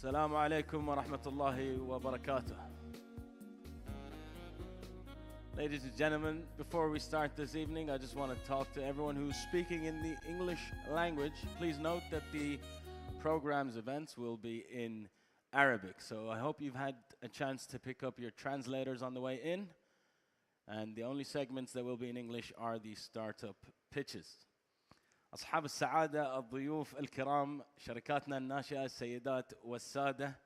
السلام عليكم ورحمة الله وبركاته. Ladies and gentlemen, before we start this evening, I just want to talk to everyone who's speaking in the English language. Please note that the program's events will be in Arabic. So I hope you've had a chance to pick up your translators on the way in. And the only segments that will be in English are the startup pitches. أصحاب السعادة، الضيوف الكرام، شركاتنا الناشئة، السيدات والسادة،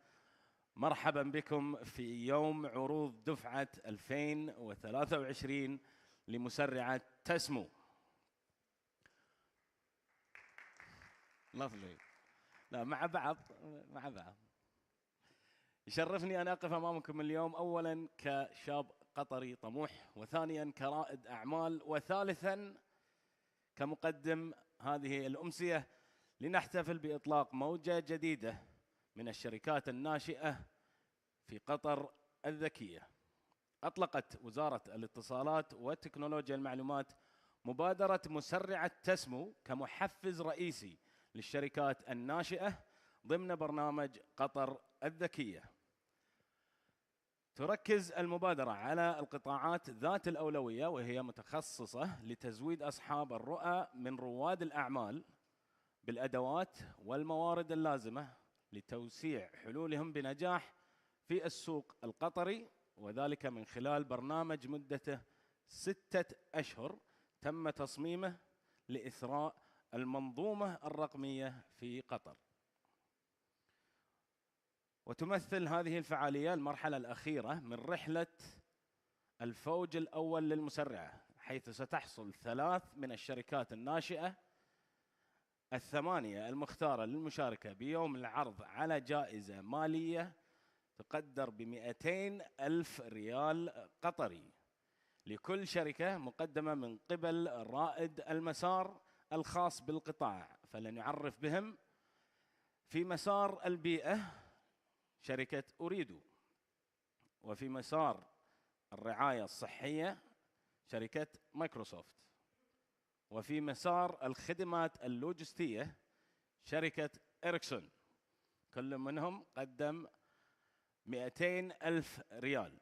مرحبا بكم في يوم عروض دفعة 2023 لمسرعة تسمو. Lovely. لا مع بعض. يشرفني أن أقف أمامكم اليوم أولا كشاب قطري طموح، وثانيا كرائد أعمال، وثالثا كمقدم هذه الأمسية لنحتفل بإطلاق موجة جديدة من الشركات الناشئة في قطر الذكية. أطلقت وزارة الاتصالات وتكنولوجيا المعلومات مبادرة مسرعة تسمو كمحفز رئيسي للشركات الناشئة ضمن برنامج قطر الذكية. تركز المبادرة على القطاعات ذات الأولوية، وهي متخصصة لتزويد أصحاب الرؤى من رواد الأعمال بالأدوات والموارد اللازمة لتوسيع حلولهم بنجاح في السوق القطري، وذلك من خلال برنامج مدته 6 أشهر تم تصميمه لإثراء المنظومة الرقمية في قطر. وتمثل هذه الفعالية المرحلة الأخيرة من رحلة الفوج الأول للمسرعة، حيث ستحصل 3 من الشركات الناشئة 8 المختارة للمشاركة بيوم العرض على جائزة مالية تقدر ب200 ألف ريال قطري لكل شركة، مقدمة من قبل رائد المسار الخاص بالقطاع. فلنعرف بهم: في مسار البيئة شركة أريدو، وفي مسار الرعاية الصحية شركة مايكروسوفت، وفي مسار الخدمات اللوجستية شركة إريكسون. كل منهم قدم 200 ألف ريال.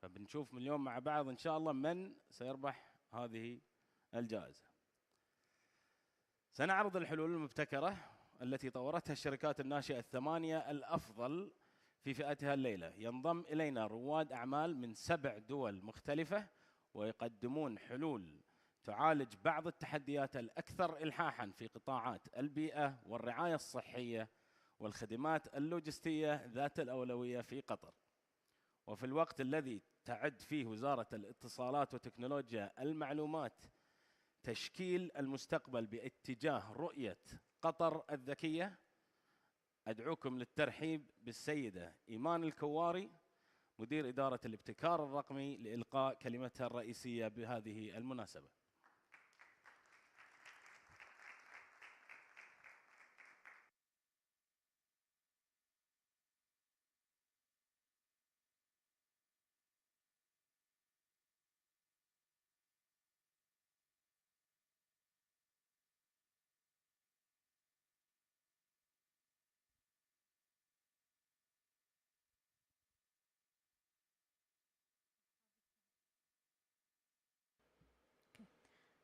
فبنشوف من اليوم مع بعض إن شاء الله من سيربح هذه الجائزة. سنعرض الحلول المبتكرة التي طورتها الشركات الناشئة 8 الأفضل في فئتها الليلة. ينضم إلينا رواد أعمال من 7 دول مختلفة، ويقدمون حلول تعالج بعض التحديات الأكثر إلحاحاً في قطاعات البيئة والرعاية الصحية والخدمات اللوجستية ذات الأولوية في قطر. وفي الوقت الذي تعد فيه وزارة الاتصالات وتكنولوجيا المعلومات تشكيل المستقبل باتجاه رؤية قطر الذكية، أدعوكم للترحيب بالسيدة إيمان الكواري، مدير إدارة الابتكار الرقمي، لإلقاء كلمتها الرئيسية بهذه المناسبة.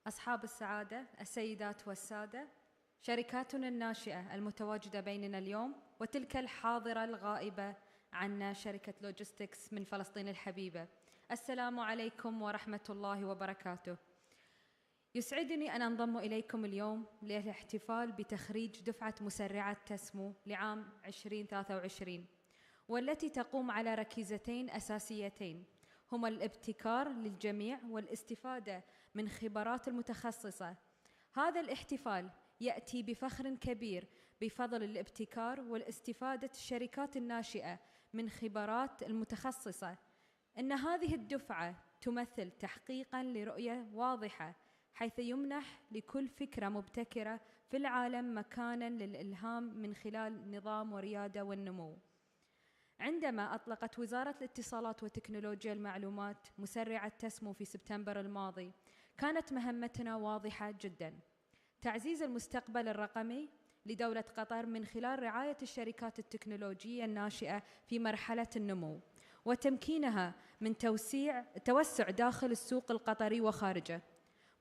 أصحاب السعادة، السيدات والسادة، شركاتنا الناشئة المتواجدة بيننا اليوم، وتلك الحاضرة الغائبة عنا شركة لوجستكس من فلسطين الحبيبة، السلام عليكم ورحمة الله وبركاته. يسعدني أن أنضم إليكم اليوم للاحتفال بتخريج دفعة مسرعة تسمو لعام 2023، والتي تقوم على ركيزتين أساسيتين، هما الابتكار للجميع والاستفادة من خبرات المتخصصة. هذا الاحتفال يأتي بفخر كبير بفضل الابتكار والاستفادة الشركات الناشئة من خبرات المتخصصة. إن هذه الدفعة تمثل تحقيقاً لرؤية واضحة، حيث يمنح لكل فكرة مبتكرة في العالم مكاناً للإلهام من خلال نظام وريادة والنمو. عندما أطلقت وزارة الاتصالات وتكنولوجيا المعلومات مسرعة تسمو في سبتمبر الماضي، كانت مهمتنا واضحة جداً: تعزيز المستقبل الرقمي لدولة قطر من خلال رعاية الشركات التكنولوجية الناشئة في مرحلة النمو وتمكينها من توسع داخل السوق القطري وخارجه.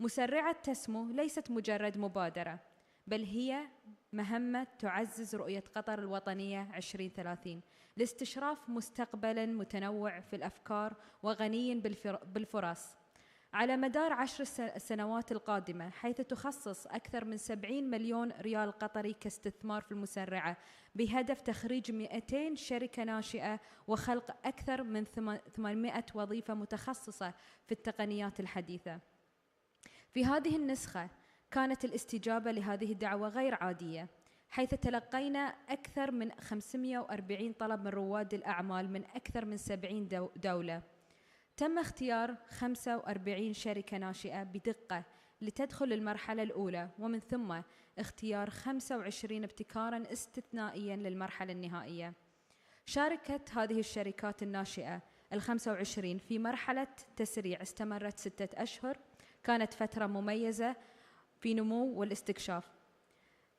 مسرعة تسمو ليست مجرد مبادرة، بل هي مهمة تعزز رؤية قطر الوطنية 2030 لاستشراف مستقبل متنوع في الأفكار وغني بالفرص على مدار 10 السنوات القادمة، حيث تخصص أكثر من 70 مليون ريال قطري كاستثمار في المسرعة بهدف تخريج 200 شركة ناشئة وخلق أكثر من 800 وظيفة متخصصة في التقنيات الحديثة. في هذه النسخة كانت الاستجابة لهذه الدعوة غير عادية، حيث تلقينا أكثر من 540 طلب من رواد الأعمال من أكثر من 70 دولة. تم اختيار 45 شركة ناشئة بدقة لتدخل المرحلة الأولى، ومن ثم اختيار 25 ابتكاراً استثنائياً للمرحلة النهائية. شاركت هذه الشركات الناشئة 25 في مرحلة تسريع استمرت 6 أشهر، كانت فترة مميزة في نمو والاستكشاف.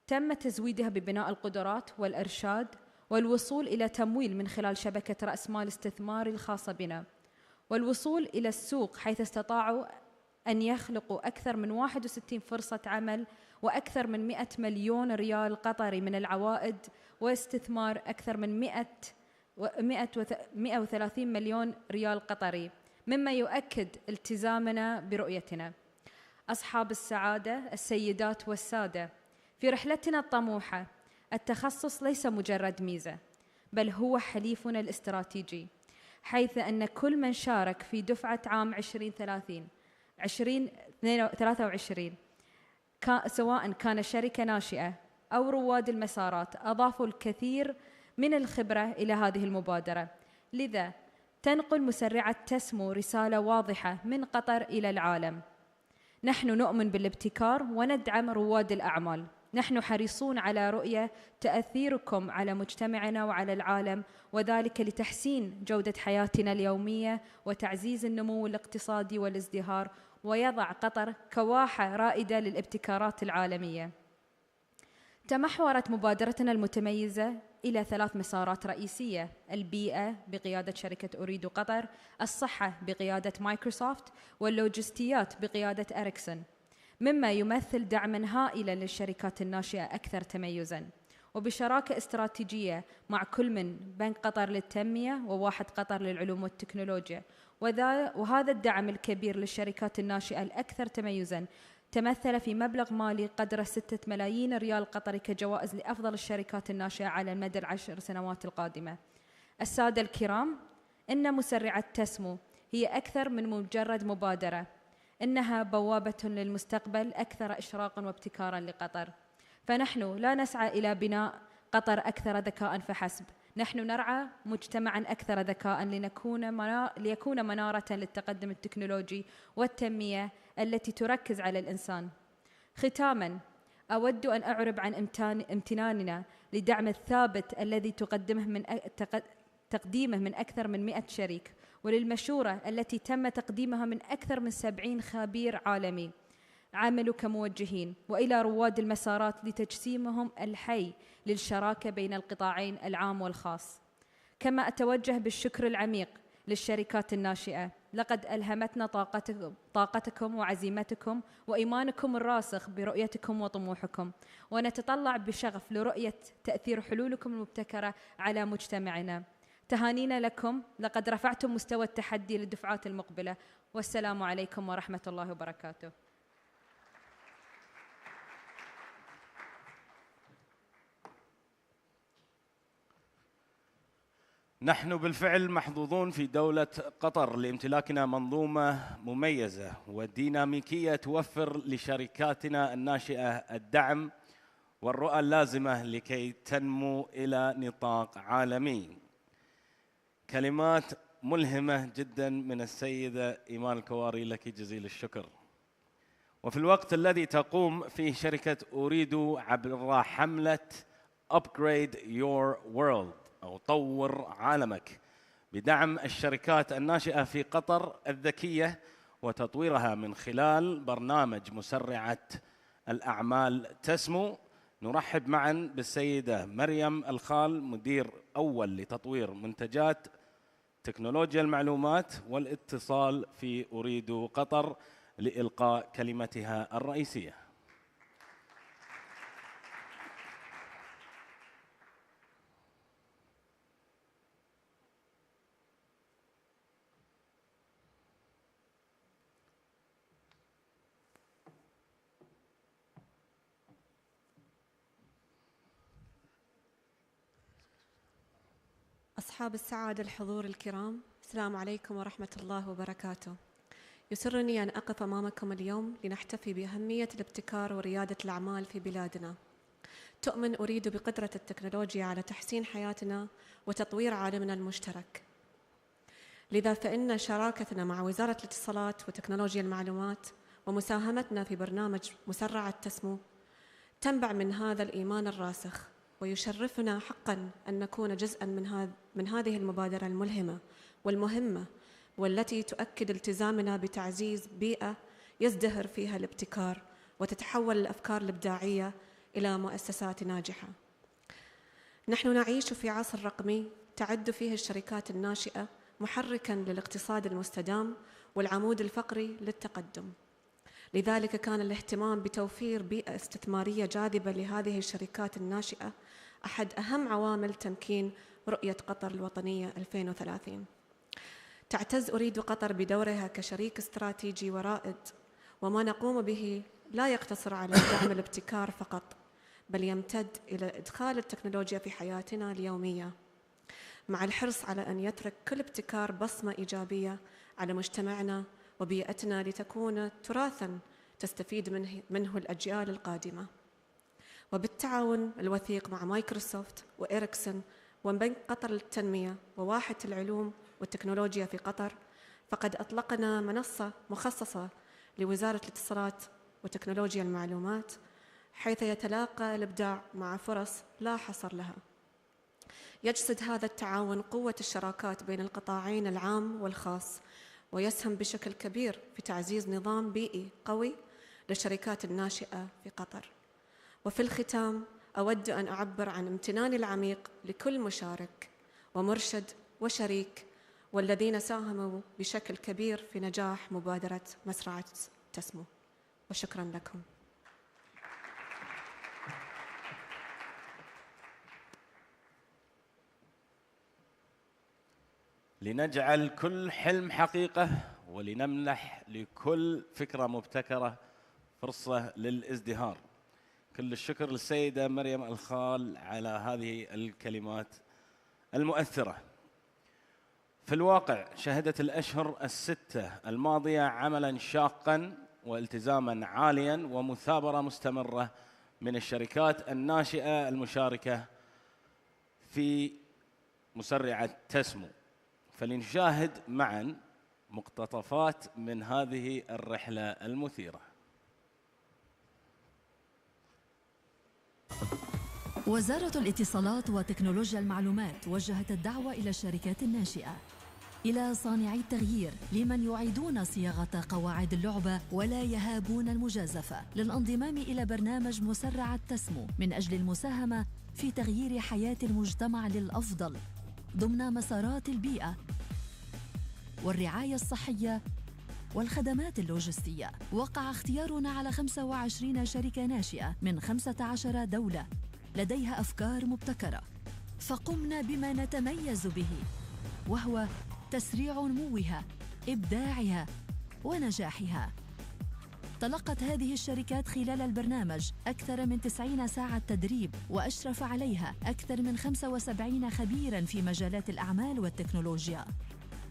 تم تزويدها ببناء القدرات والإرشاد والوصول إلى تمويل من خلال شبكة رأس مال استثماري الخاصة بنا، والوصول إلى السوق حيث استطاعوا أن يخلقوا أكثر من 61 فرصة عمل وأكثر من 100 مليون ريال قطري من العوائد، واستثمار أكثر من 130 مليون ريال قطري، مما يؤكد التزامنا برؤيتنا. أصحاب السعادة، السيدات والسادة، في رحلتنا الطموحة التخصص ليس مجرد ميزة، بل هو حليفنا الاستراتيجي، حيث أن كل من شارك في دفعة عام 2023 سواء كان شركة ناشئة أو رواد المسارات أضافوا الكثير من الخبرة إلى هذه المبادرة. لذا تنقل مسرعة تسمو رسالة واضحة من قطر إلى العالم: نحن نؤمن بالابتكار وندعم رواد الأعمال. نحن حريصون على رؤية تأثيركم على مجتمعنا وعلى العالم، وذلك لتحسين جودة حياتنا اليومية وتعزيز النمو الاقتصادي والازدهار، ويضع قطر كواحة رائدة للابتكارات العالمية. تمحورت مبادرتنا المتميزة إلى 3 مسارات رئيسية: البيئة بقيادة شركة أريد قطر، الصحة بقيادة مايكروسوفت، واللوجستيات بقيادة أريكسون، مما يمثل دعماً هائلاً للشركات الناشئة أكثر تميزاً، وبشراكة استراتيجية مع كل من بنك قطر للتنمية وواحد قطر للعلوم والتكنولوجيا. وهذا الدعم الكبير للشركات الناشئة الأكثر تميزاً تمثل في مبلغ مالي قدر 6 ملايين ريال قطري كجوائز لأفضل الشركات الناشئة على المدى 10 سنوات القادمة. السادة الكرام، إن مسرعة تسمو هي أكثر من مجرد مبادرة، إنها بوابة للمستقبل أكثر إشراقاً وابتكاراً لقطر. فنحن لا نسعى إلى بناء قطر أكثر ذكاء فحسب، نحن نرعى مجتمعاً أكثر ذكاء ليكون منارة للتقدم التكنولوجي والتنمية التي تركز على الإنسان. ختاماً، أود أن أعرب عن امتناننا لدعم الثابت الذي تقديمه من أكثر من 100 شريك، وللمشورة التي تم تقديمها من أكثر من 70 خبير عالمي عملوا كموجهين، وإلى رواد المسارات لتجسيمهم الحي للشراكة بين القطاعين العام والخاص. كما أتوجه بالشكر العميق للشركات الناشئة، لقد ألهمتنا طاقتكم وعزيمتكم وإيمانكم الراسخ برؤيتكم وطموحكم، ونتطلع بشغف لرؤية تأثير حلولكم المبتكرة على مجتمعنا. تهانينا لكم، لقد رفعتم مستوى التحدي للدفعات المقبلة، والسلام عليكم ورحمة الله وبركاته. نحن بالفعل محظوظون في دولة قطر لامتلاكنا منظومة مميزة وديناميكية توفر لشركاتنا الناشئة الدعم والرؤى اللازمة لكي تنمو إلى نطاق عالمي. كلمات ملهمة جدا من السيدة إيمان الكواري، لك جزيل الشكر. وفي الوقت الذي تقوم فيه شركة أريد عبر حملة Upgrade Your World أو طور عالمك بدعم الشركات الناشئة في قطر الذكية وتطويرها من خلال برنامج مسرعة الأعمال تسمو، نرحب معا بالسيدة مريم الخال، مدير أول لتطوير منتجات تكنولوجيا المعلومات والاتصال في أريد قطر، لإلقاء كلمتها الرئيسية. أصحاب السعادة الحضور الكرام، السلام عليكم ورحمة الله وبركاته. يسرني أن أقف أمامكم اليوم لنحتفي بأهمية الابتكار وريادة الأعمال في بلادنا. تؤمن أريد بقدرة التكنولوجيا على تحسين حياتنا وتطوير عالمنا المشترك. لذا فإن شراكتنا مع وزارة الاتصالات وتكنولوجيا المعلومات ومساهمتنا في برنامج مسرعة تسمو تنبع من هذا الإيمان الراسخ، ويشرفنا حقاً أن نكون جزءاً من هذه المبادرة الملهمة والمهمة، والتي تؤكد التزامنا بتعزيز بيئة يزدهر فيها الابتكار وتتحول الأفكار الإبداعية إلى مؤسسات ناجحة. نحن نعيش في عصر رقمي تعد فيه الشركات الناشئة محركاً للاقتصاد المستدام والعمود الفقري للتقدم. لذلك كان الاهتمام بتوفير بيئة استثمارية جاذبة لهذه الشركات الناشئة أحد أهم عوامل تمكين رؤية قطر الوطنية 2030. تعتز أريد قطر بدورها كشريك استراتيجي ورائد، وما نقوم به لا يقتصر على دعم الابتكار فقط، بل يمتد إلى إدخال التكنولوجيا في حياتنا اليومية، مع الحرص على أن يترك كل ابتكار بصمة إيجابية على مجتمعنا وبيئتنا لتكون تراثاً تستفيد منه الأجيال القادمة. وبالتعاون الوثيق مع مايكروسوفت وإيريكسون وبنك قطر للتنمية وواحة العلوم والتكنولوجيا في قطر، فقد أطلقنا منصة مخصصة لوزارة الاتصالات وتكنولوجيا المعلومات، حيث يتلاقى الإبداع مع فرص لا حصر لها. يجسد هذا التعاون قوة الشراكات بين القطاعين العام والخاص، ويسهم بشكل كبير في تعزيز نظام بيئي قوي للشركات الناشئة في قطر. وفي الختام أود أن أعبر عن امتناني العميق لكل مشارك ومرشد وشريك، والذين ساهموا بشكل كبير في نجاح مبادرة مسرعة تسمو، وشكرا لكم. لنجعل كل حلم حقيقة، ولنمنح لكل فكرة مبتكرة فرصة للازدهار. كل الشكر للسيدة مريم الخال على هذه الكلمات المؤثرة. في الواقع شهدت الأشهر الستة الماضية عملاً شاقاً والتزاماً عالياً ومثابرة مستمرة من الشركات الناشئة المشاركة في مسرعة تسمو. فلنشاهد معاً مقتطفات من هذه الرحلة المثيرة. وزارة الاتصالات وتكنولوجيا المعلومات وجهت الدعوة إلى الشركات الناشئة، إلى صانعي التغيير، لمن يعيدون صياغة قواعد اللعبة ولا يهابون المجازفة، للانضمام إلى برنامج مسرعة تسمو من أجل المساهمة في تغيير حياة المجتمع للأفضل ضمن مسارات البيئة والرعاية الصحية والخدمات اللوجستية. وقع اختيارنا على 25 شركة ناشئة من 15 دولة لديها أفكار مبتكرة، فقمنا بما نتميز به، وهو تسريع نموها، إبداعها ونجاحها. تلقت هذه الشركات خلال البرنامج أكثر من 90 ساعة تدريب، وأشرف عليها أكثر من 75 خبيراً في مجالات الأعمال والتكنولوجيا.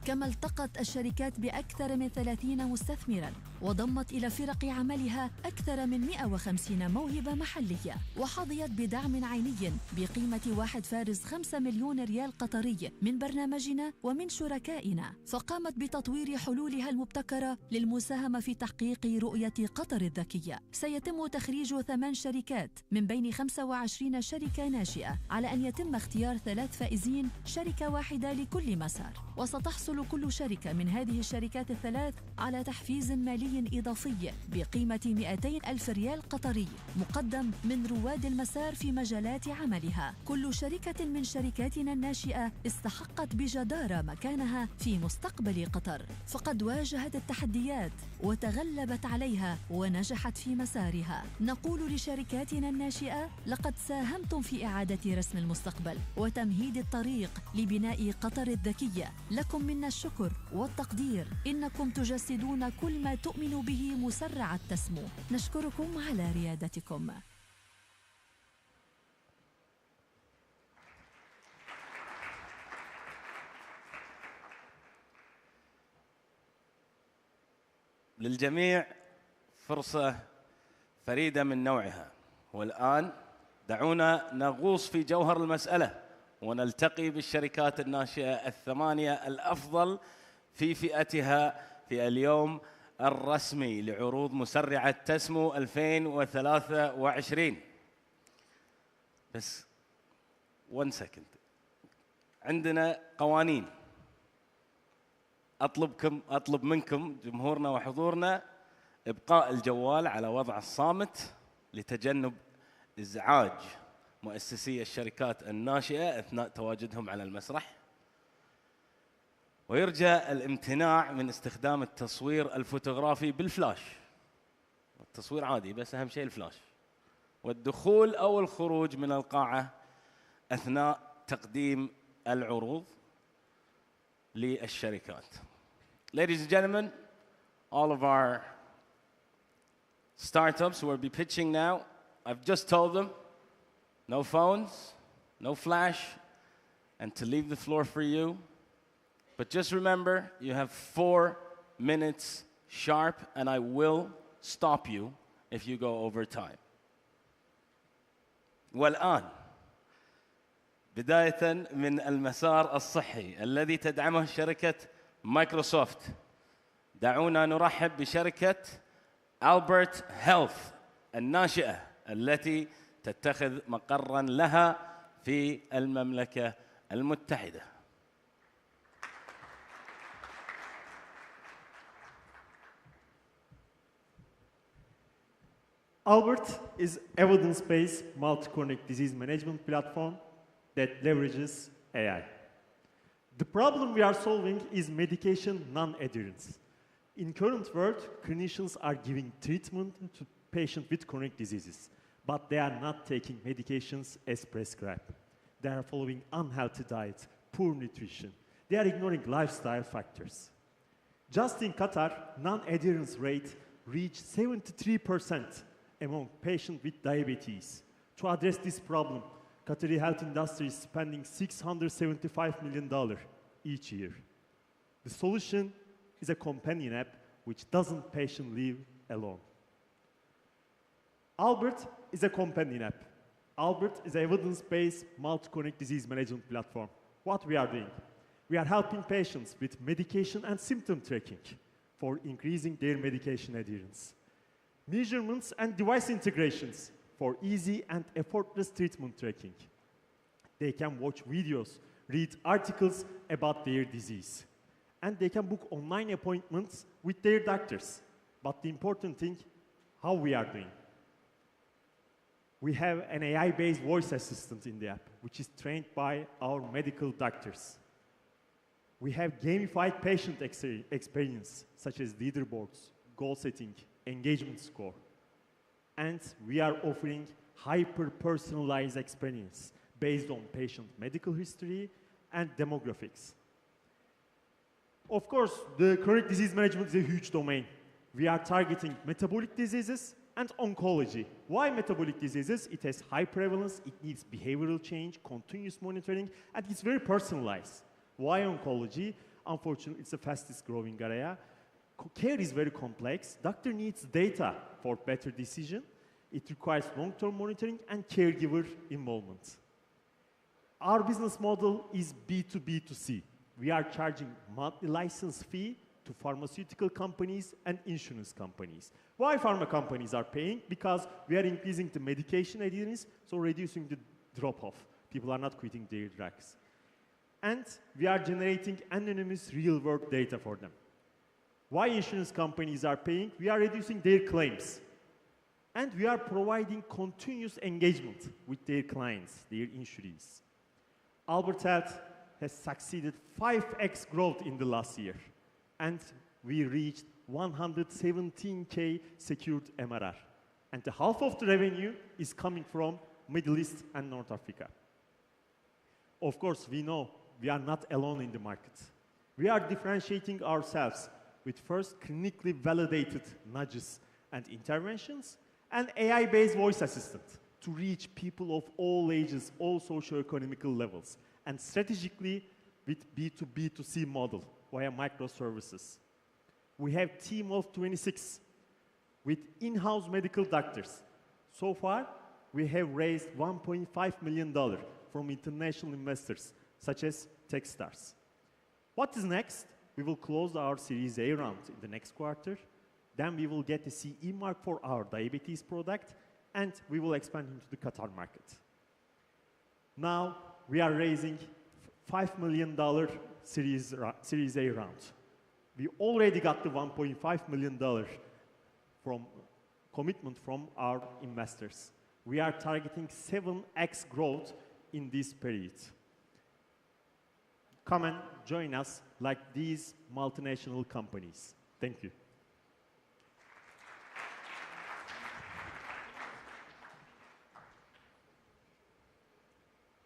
كما التقت الشركات بأكثر من 30 مستثمراً، وضمت إلى فرق عملها أكثر من 150 موهبة محلية، وحظيت بدعم عيني بقيمة 1.5 مليون ريال قطري من برنامجنا ومن شركائنا، فقامت بتطوير حلولها المبتكرة للمساهمة في تحقيق رؤية قطر الذكية. سيتم تخريج 8 شركات من بين 25 شركة ناشئة، على أن يتم اختيار 3 فائزين، شركة واحدة لكل مسار، وستحصل كل شركة من هذه الشركات الثلاث على تحفيز مالي مالي إضافي بقيمة 200 ألف ريال قطري مقدم من رواد المسار في مجالات عملها. كل شركة من شركاتنا الناشئة استحقت بجدارة مكانها في مستقبل قطر، فقد واجهت التحديات وتغلبت عليها ونجحت في مسارها. نقول لشركاتنا الناشئة: لقد ساهمتم في إعادة رسم المستقبل وتمهيد الطريق لبناء قطر الذكية. لكم منا الشكر والتقدير، إنكم تجسدون كل ما تؤمن به مسرعة تسمو. نشكركم على ريادتكم. للجميع فرصة فريدة من نوعها، والآن دعونا نغوص في جوهر المسألة ونلتقي بالشركات الناشئة الثمانية الأفضل في فئتها في اليوم الرسمي لعروض مسرعة تسمو 2023. بس 1 سكند، عندنا قوانين. أطلب منكم جمهورنا وحضورنا إبقاء الجوال على وضع الصامت لتجنب إزعاج مؤسسي الشركات الناشئة أثناء تواجدهم على المسرح، ويرجى الامتناع من استخدام التصوير الفوتوغرافي بالفلاش. التصوير عادي بس أهم شيء الفلاش، والدخول أو الخروج من القاعة أثناء تقديم العروض للشركات. Ladies and gentlemen, all of our startups who will be pitching now, I've just told them no phones, no flash, and to leave the floor for you. But just remember, you have 4 minutes sharp, and I will stop you if you go over time. والآن بداية من المسار الصحي الذي تدعمه شركة مايكروسوفت، دعونا نرحب بشركة ألبرت هيلث الناشئة التي تتخذ مقرا لها في المملكة المتحدة. Albert is evidence-based multi-chronic disease management platform that leverages AI. The problem we are solving is medication non-adherence. In current world, clinicians are giving treatment to patients with chronic diseases, but they are not taking medications as prescribed. They are following unhealthy diet, poor nutrition. They are ignoring lifestyle factors. Just in Qatar, non-adherence rate reached 73% among patients with diabetes. To address this problem, Qatari health industry is spending $675 million each year. The solution is a companion app which doesn't patient leave alone. Albert is a companion app. Albert is an evidence-based multi-chronic disease management platform. What we are doing? We are helping patients with medication and symptom tracking for increasing their medication adherence. Measurements and device integrations for easy and effortless treatment tracking. They can watch videos, read articles about their disease, and they can book online appointments with their doctors. But the important thing, how we are doing. We have an AI-based voice assistant in the app, which is trained by our medical doctors. We have gamified patient experience, such as leaderboards, goal setting, engagement score. And we are offering hyper-personalized experience based on patient medical history and demographics. Of course, the chronic disease management is a huge domain. We are targeting metabolic diseases and oncology. Why metabolic diseases? It has high prevalence, it needs behavioral change, continuous monitoring, and it's very personalized. Why oncology? Unfortunately, it's the fastest growing area. Care is very complex. Doctor needs data for better decision. It requires long-term monitoring and caregiver involvement. Our business model is B2B2C. We are charging monthly license fee to pharmaceutical companies and insurance companies. Why pharma companies are paying? Because we are increasing the medication adherence, so reducing the drop-off. People are not quitting their drugs. And we are generating anonymous real-world data for them. why insurance companies are paying, we are reducing their claims. And we are providing continuous engagement with their clients, their insurees. Albert Health has succeeded 5x growth in the last year. And we reached 117K secured MRR. And the half of the revenue is coming from Middle East and North Africa. Of course, we know we are not alone in the market. We are differentiating ourselves with first clinically validated nudges and interventions, and AI-based voice assistant to reach people of all ages, all socio-economical levels, and strategically with B2B2C model via microservices. We have a team of 26 with in-house medical doctors. So far, we have raised $1.5 million from international investors, such as Techstars. What is next? We will close our Series A round in the next quarter. Then we will get the CE mark for our diabetes product, and we will expand into the Qatar market. Now, we are raising $5 million Series A round. We already got the $1.5 million from commitment from our investors. We are targeting 7x growth in this period. Come and join us like these multinational companies. Thank you.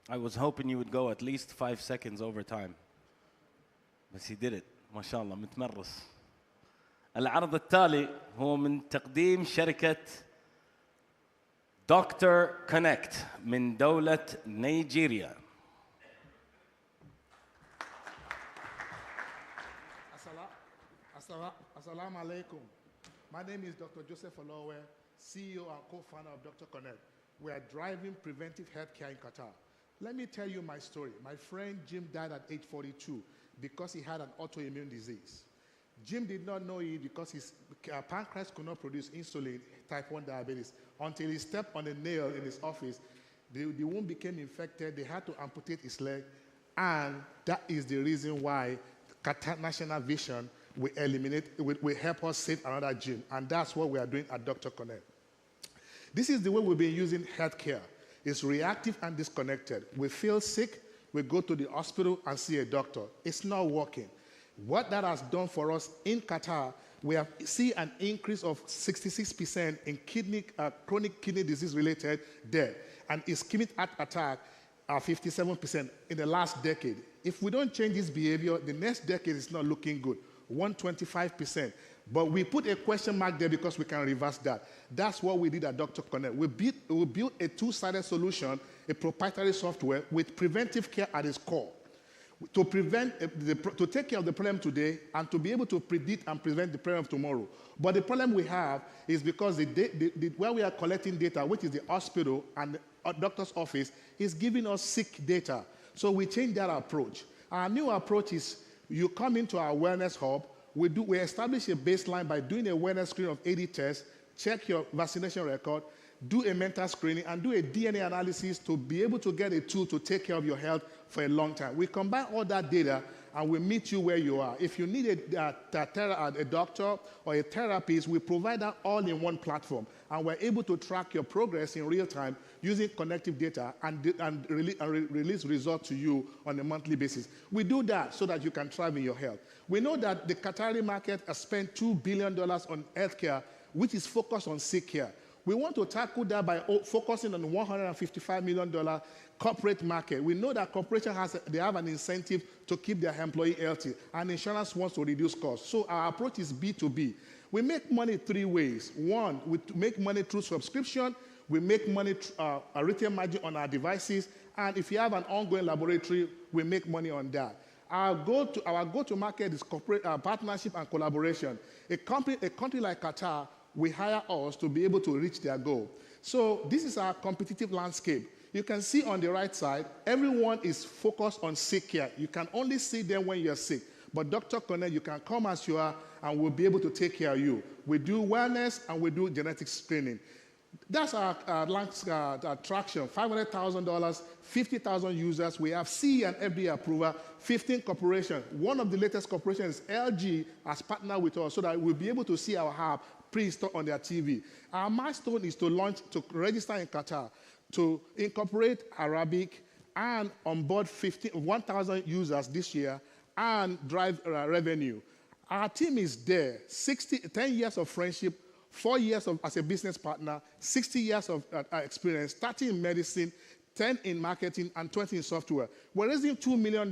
I was hoping you would go at least 5 seconds over time. بس he did it. ما شاء الله متمرس. العرض التالي هو من تقديم شركة دكتور كونكت من دولة نيجيريا. Assalamu alaikum. My name is Dr. Joseph Olowe, CEO and co-founder of Dr. Connect. We are driving preventive healthcare in Qatar. Let me tell you my story. My friend Jim died at age 42 because he had an autoimmune disease. Jim did not know it because his pancreas could not produce insulin, type 1 diabetes, until he stepped on a nail in his office. The wound became infected. They had to amputate his leg. And that is the reason why Qatar National Vision will help us save another Jim. And that's what we are doing at Dr. Connect. This is the way we've been using healthcare. It's reactive and disconnected. We feel sick, we go to the hospital and see a doctor. It's not working. What that has done for us in Qatar, we have seen an increase of 66% in chronic kidney disease-related death, and ischemic heart attack are 57% in the last decade. If we don't change this behavior, the next decade is not looking good, 125%. But we put a question mark there because we can reverse that. That's what we did at Dr. Connect. We built a two-sided solution, a proprietary software with preventive care at its core, to take care of the problem today and to be able to predict and prevent the problem of tomorrow. But the problem we have is because where we are collecting data, which is the hospital and the doctor's office, is giving us sick data. So we changed that approach. Our new approach is you come into our wellness hub. We establish a baseline by doing a wellness screen of 80 tests, check your vaccination record, do a mental screening, and do a DNA analysis to be able to get a tool to take care of your health for a long time. We combine all that data, and we meet you where you are. If you need a doctor or a therapist, we provide that all in one platform, and we're able to track your progress in real time using connective data and release results to you on a monthly basis. We do that so that you can thrive in your health. We know that the Qatari market has spent $2 billion on healthcare, which is focused on sick care. We want to tackle that by focusing on the $155 million corporate market. We know that corporations have an incentive to keep their employee healthy, and insurance wants to reduce costs. So our approach is B2B. We make money 3 ways. One, we make money through subscription. We make money a retail margin on our devices. And if you have an ongoing laboratory, we make money on that. Our go-to-market is corporate partnership and collaboration. A country like Qatar will hire us to be able to reach their goal. So this is our competitive landscape. You can see on the right side, everyone is focused on sick care. You can only see them when you're sick. But Dr. Connect, you can come as you are, and we'll be able to take care of you. We do wellness, and we do genetic screening. That's our launch traction, $500,000, 50,000 users. We have CE and FDA approval, 15 corporations. One of the latest corporations, LG, has partnered with us so that we'll be able to see our app pre-installed on their TV. Our milestone is to launch, to register in Qatar, to incorporate Arabic and onboard 1,000 users this year and drive revenue. Our team is there, 10 years of friendship, 4 years as a business partner, 60 years of experience, 30 in medicine, 10 in marketing, and 20 in software. We're raising $2 million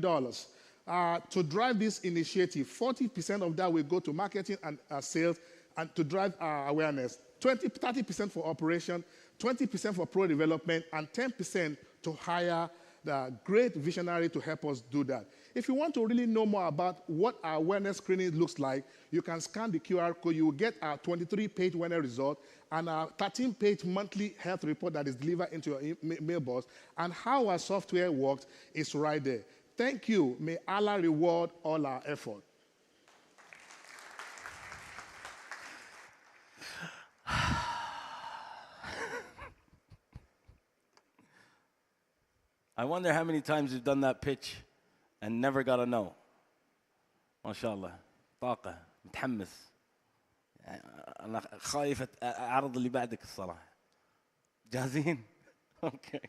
to drive this initiative. 40% of that will go to marketing and sales and to drive awareness. 30% for operation, 20% for pro development, and 10% to hire the great visionary to help us do that. If you want to really know more about what our wellness screening looks like, you can scan the QR code. You will get our 23-page wellness result and our 13-page monthly health report that is delivered into your mailbox. And how our software works is right there. Thank you. May Allah reward all our effort. I wonder how many times you've done that pitch and never got a no. ما شاء الله. طاقة. متحمس. أنا خايف أعرض اللي بعدك الصراحة. جاهزين؟ أوكي.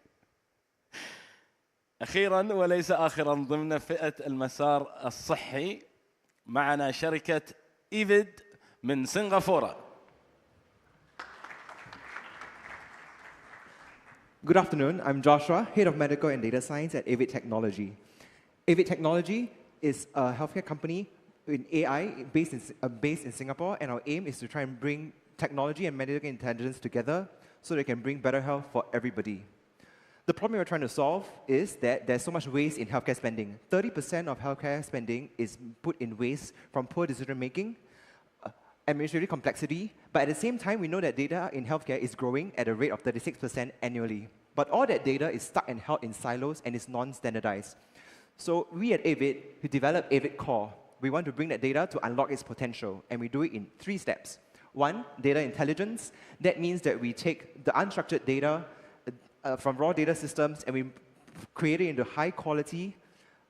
أخيراً وليس آخراً ضمن فئة المسار الصحي معنا شركة إيفيد من سنغافورة. Good afternoon, I'm Joshua, Head of Medical and Data Science at Avid Technology. Avid Technology is a healthcare company in AI based in Singapore, and our aim is to try and bring technology and medical intelligence together so they can bring better health for everybody. The problem we're trying to solve is that there's so much waste in healthcare spending. 30% of healthcare spending is put in waste from poor decision-making, administrative complexity, but at the same time, we know that data in healthcare is growing at a rate of 36% annually. But all that data is stuck and held in silos and is non-standardized. So we at Avid, who developed Avid Core, we want to bring that data to unlock its potential, and we do it in 3 steps. 1, data intelligence. That means that we take the unstructured data from raw data systems and we create it into high-quality,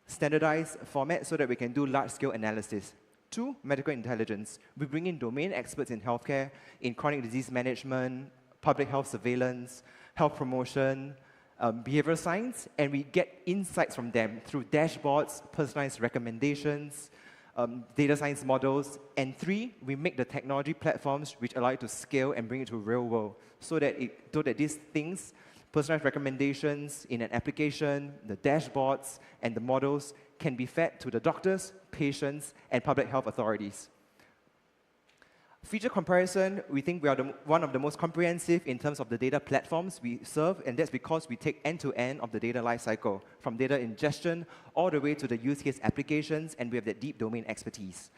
standardized format so that we can do large-scale analysis. 2, medical intelligence. We bring in domain experts in healthcare, in chronic disease management, public health surveillance, health promotion, behavioral science, and we get insights from them through dashboards, personalized recommendations, data science models. And 3, we make the technology platforms which allow you to scale and bring it to real world so that these things, personalized recommendations in an application, the dashboards, and the models can be fed to the doctors, patients, and public health authorities. Feature comparison, we think we are one of the most comprehensive in terms of the data platforms we serve, and that's because we take end-to-end of the data lifecycle, from data ingestion all the way to the use case applications, and we have that deep domain expertise.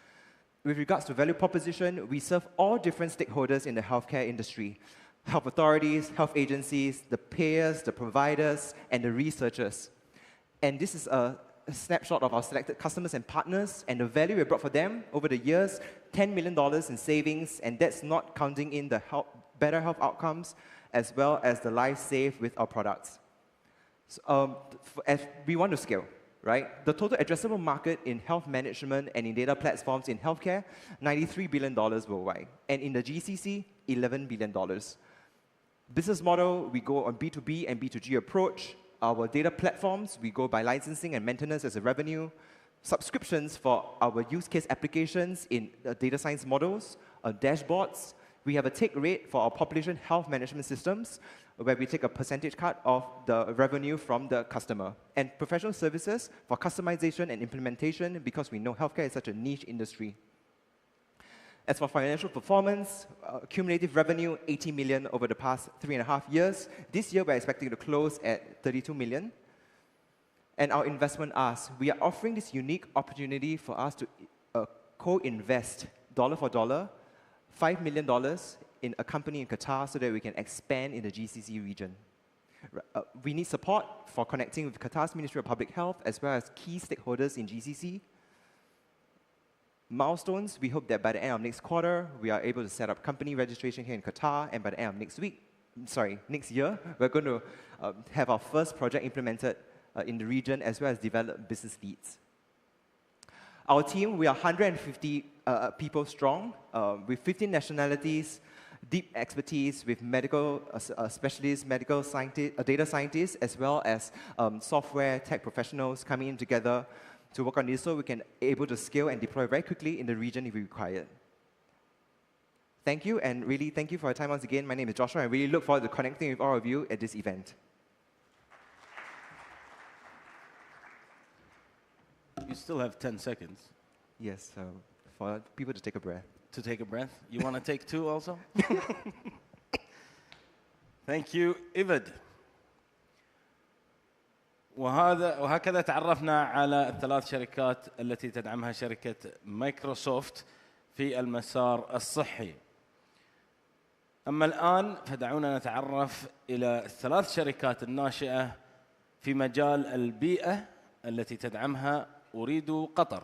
With regards to value proposition, we serve all different stakeholders in the healthcare industry: health authorities, health agencies, the payers, the providers, and the researchers. And this is a snapshot of our selected customers and partners and the value we brought for them over the years, $10 million in savings, and that's not counting in the better health outcomes as well as the lives saved with our products. So, as we want to scale, right? The total addressable market in health management and in data platforms in healthcare, $93 billion worldwide, and in the GCC, $11 billion. Business model, we go on B2B and B2G approach. Our data platforms, we go by licensing and maintenance as a revenue. Subscriptions for our use case applications in data science models, dashboards. We have a take rate for our population health management systems, where we take a percentage cut of the revenue from the customer. And professional services for customization and implementation, because we know healthcare is such a niche industry. As for financial performance, cumulative revenue, 80 million over the past 3.5 years. This year, we're expecting to close at 32 million. And our investment asks, we are offering this unique opportunity for us to co-invest dollar for dollar, $5 million in a company in Qatar so that we can expand in the GCC region. We need support for connecting with Qatar's Ministry of Public Health as well as key stakeholders in GCC. Milestones, we hope that by the end of next quarter, we are able to set up company registration here in Qatar, and by the end of next week, next year, we're going to have our first project implemented in the region, as well as develop business leads. Our team, we are 150 people strong, with 15 nationalities, deep expertise with medical specialists, medical scientists, data scientists, as well as software tech professionals coming in together to work on this, so we can able to scale and deploy very quickly in the region if we require it. Thank you, and really thank you for your time once again. My name is Joshua, and I really look forward to connecting with all of you at this event. You still have 10 seconds. Yes, for people to take a breath. To take a breath. You want to take 2 also? Thank you, إيفد. وهكذا تعرفنا على الثلاث شركات التي تدعمها شركة مايكروسوفت في المسار الصحي. أما الآن فدعونا نتعرف إلى الثلاث شركات الناشئة في مجال البيئة التي تدعمها أريد قطر.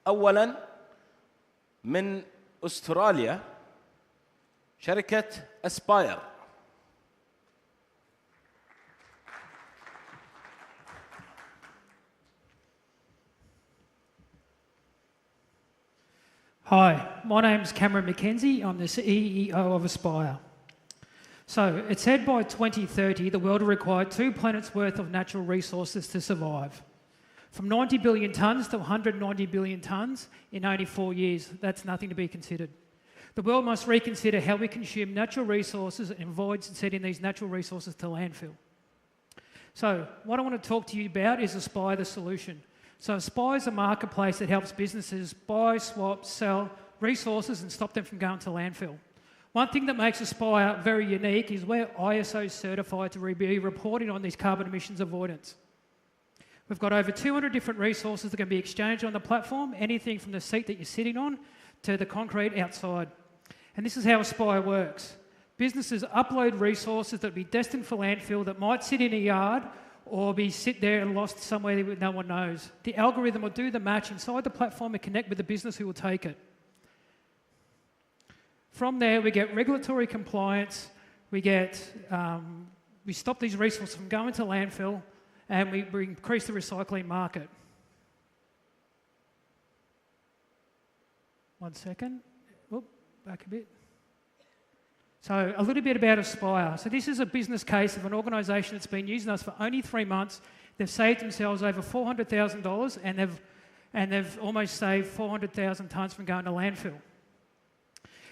أولاً من أستراليا شركة أسباير. Hi, my name's Cameron McKenzie. I'm the CEO of Aspire. So, it's said by 2030 the world will require 2 planets' worth of natural resources to survive. From 90 billion tonnes to 190 billion tonnes in only 4 years. That's nothing to be considered. The world must reconsider how we consume natural resources and avoid sending these natural resources to landfill. So, what I want to talk to you about is Aspire, the solution. So Aspire is a marketplace that helps businesses buy, swap, sell resources and stop them from going to landfill. One thing that makes Aspire very unique is we're ISO certified to be reporting on these carbon emissions avoidance. We've got over 200 different resources that can be exchanged on the platform, anything from the seat that you're sitting on to the concrete outside. And this is how Aspire works. Businesses upload resources that will be destined for landfill that might sit in a yard or be sit there and lost somewhere that no one knows. The algorithm will do the match inside the platform and connect with the business who will take it. From there, we get regulatory compliance, we stop these resources from going to landfill, and we increase the recycling market. One second. Oop, back a bit. So a little bit about Aspire. So this is a business case of an organisation that's been using us for only 3 months. They've saved themselves over $400,000 and they've almost saved 400,000 tonnes from going to landfill.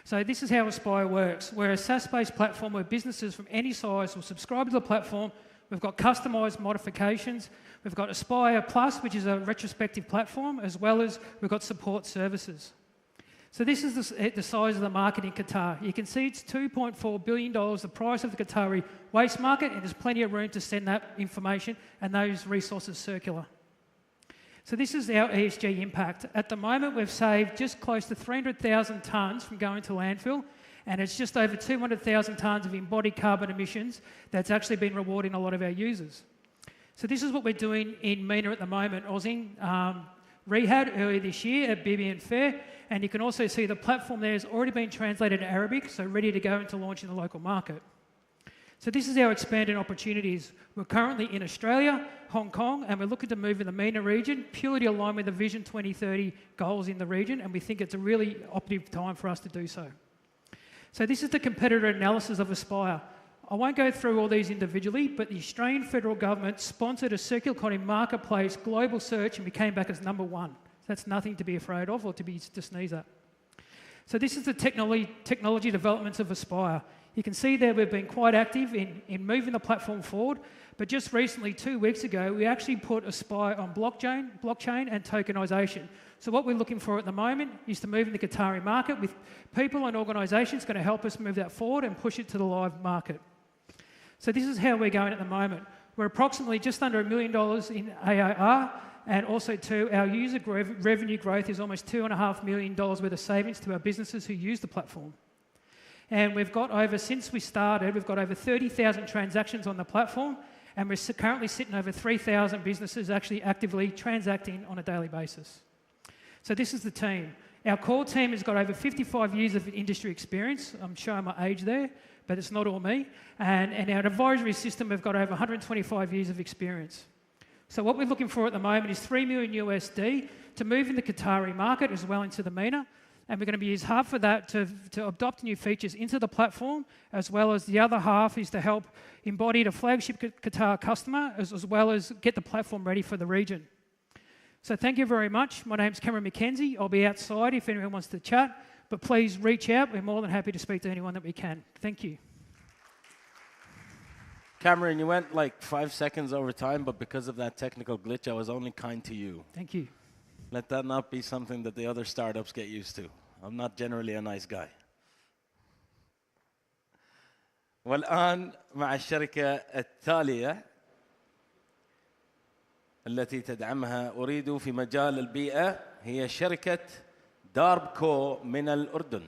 So this is how Aspire works. We're a SaaS-based platform where businesses from any size will subscribe to the platform. We've got customised modifications. We've got Aspire Plus, which is a retrospective platform, as well as we've got support services. So this is the size of the market in Qatar. You can see it's $2.4 billion, the price of the Qatari waste market, and there's plenty of room to send that information and those resources circular. So this is our ESG impact. At the moment, we've saved just close to 300,000 tonnes from going to landfill, and it's just over 200,000 tonnes of embodied carbon emissions that's actually been rewarding a lot of our users. So this is what we're doing in MENA at the moment. I was in Riyadh earlier this year at BBN Fair, and you can also see the platform there has already been translated to Arabic, so ready to go into launch in the local market. So this is our expanded opportunities. We're currently in Australia, Hong Kong, and we're looking to move in the MENA region, purely aligned with the Vision 2030 goals in the region, and we think it's a really operative time for us to do so. So this is the competitor analysis of Aspire. I won't go through all these individually, but the Australian federal government sponsored a circular economy marketplace global search, and we came back as #1. That's nothing to be afraid of or to sneeze at. So this is the technology developments of Aspire. You can see there we've been quite active in moving the platform forward, but just recently, 2 weeks ago, we actually put Aspire on blockchain and tokenisation. So what we're looking for at the moment is to move in the Qatari market with people and organisations going to help us move that forward and push it to the live market. So this is how we're going at the moment. We're approximately just under $1 million in ARR, and also too, our user revenue growth is almost $2.5 million worth of savings to our businesses who use the platform. And we've got over, since we started, we've got over 30,000 transactions on the platform, and we're currently sitting over 3,000 businesses actually actively transacting on a daily basis. So this is the team. Our core team has got over 55 years of industry experience. I'm showing my age there, but it's not all me. And our advisory system have got over 125 years of experience. So what we're looking for at the moment is $3 million USD to move in the Qatari market as well into the MENA. And we're going to use half of that to adopt new features into the platform, as well as the other half is to help embody the flagship Qatar customer, as well as get the platform ready for the region. So thank you very much. My name's Cameron McKenzie. I'll be outside if anyone wants to chat, but please reach out. We're more than happy to speak to anyone that we can. Thank you. Cameron, you went like 5 seconds over time, but because of that technical glitch, I was only kind to you. Thank you. Let that not be something that the other startups get used to. I'm not generally a nice guy. والآن مع الشركة التالية التي تدعمها أريد في مجال البيئة هي شركة داربكو من الأردن.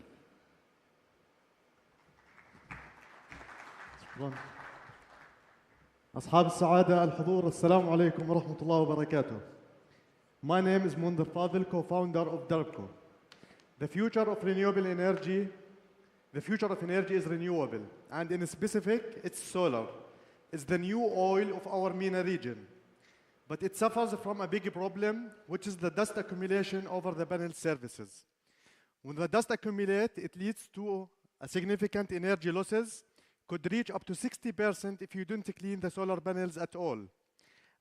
أصحاب السعادة الحضور السلام عليكم ورحمة الله وبركاته. My name is Mundir Fadil, co-founder of Darbco. The future of energy is renewable, and in specific, it's solar. It's the new oil of our MENA region. But it suffers from a big problem, which is the dust accumulation over the panel surfaces. When the dust accumulates, it leads to a significant energy losses, could reach up to 60% if you don't clean the solar panels at all.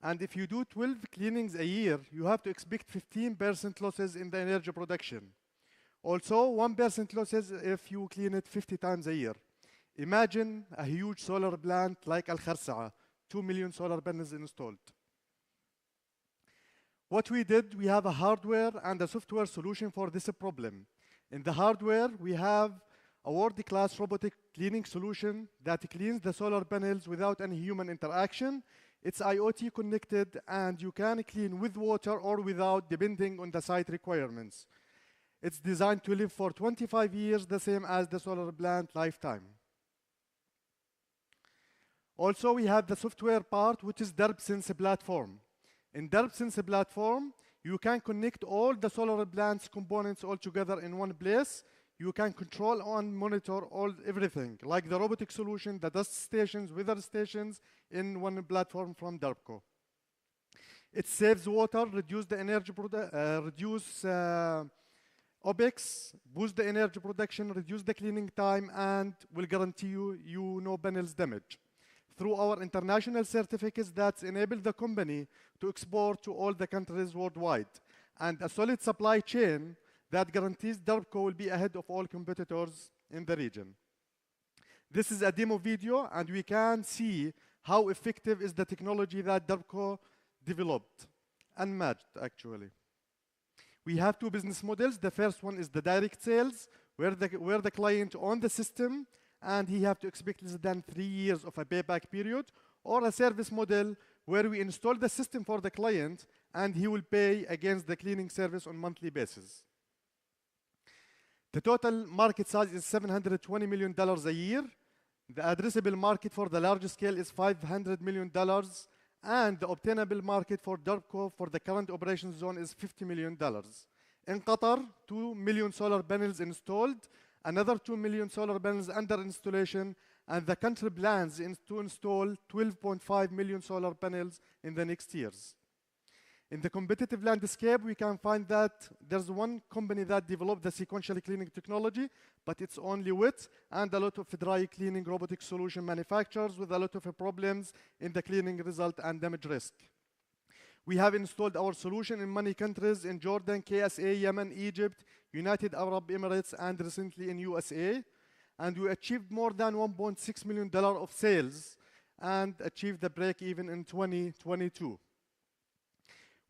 And if you do 12 cleanings a year, you have to expect 15% losses in the energy production. Also, 1% losses if you clean it 50 times a year. Imagine a huge solar plant like Al-Kharsa'a, 2 million solar panels installed. What we did, we have a hardware and a software solution for this problem. In the hardware, we have a world-class robotic cleaning solution that cleans the solar panels without any human interaction. It's IoT connected, and you can clean with water or without, depending on the site requirements. It's designed to live for 25 years, the same as the solar plant lifetime. Also, we have the software part, which is DarbSense platform. In DarbSense platform, you can connect all the solar plant's components all together in one place. You can control and monitor everything, like the robotic solution, the dust stations, weather stations, in one platform from Darbco. It saves water, reduce the energy, reduce OPEX, boost the energy production, reduce the cleaning time, and will guarantee you no panels damage. Through our international certificates that enable the company to export to all the countries worldwide, and a solid supply chain that guarantees Darbco will be ahead of all competitors in the region. This is a demo video, and we can see how effective is the technology that Darbco developed and matched, actually. We have two business models. The first one is the direct sales, where the client owns the system, and he have to expect less than 3 years of a payback period, or a service model where we install the system for the client, and he will pay against the cleaning service on a monthly basis. The total market size is $720 million a year. The addressable market for the large scale is $500 million, and the obtainable market for Darbco for the current operation zone is $50 million. In Qatar, 2 million solar panels installed, another 2 million solar panels under installation, and the country plans to install 12.5 million solar panels in the next years. In the competitive landscape, we can find that there's one company that developed the sequential cleaning technology, but it's only wet, and a lot of dry cleaning robotic solution manufacturers with a lot of problems in the cleaning result and damage risk. We have installed our solution in many countries, in Jordan, KSA, Yemen, Egypt, United Arab Emirates, and recently in USA. And we achieved more than $1.6 million of sales and achieved the break even in 2022.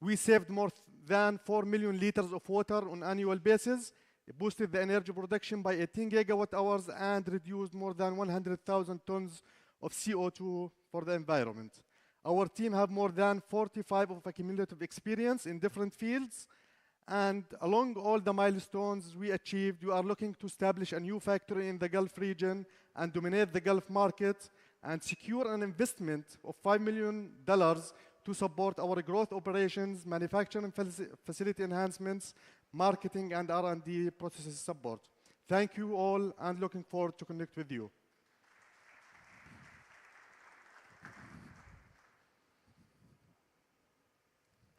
We saved more than 4 million liters of water on an annual basis, boosted the energy production by 18 gigawatt hours, and reduced more than 100,000 tons of CO2 for the environment. Our team have more than 45 of accumulative experience in different fields, and along all the milestones we achieved, we are looking to establish a new factory in the Gulf region and dominate the Gulf market and secure an investment of $5 million to support our growth operations, manufacturing facility enhancements, marketing and R&D processes support. Thank you all and looking forward to connect with you.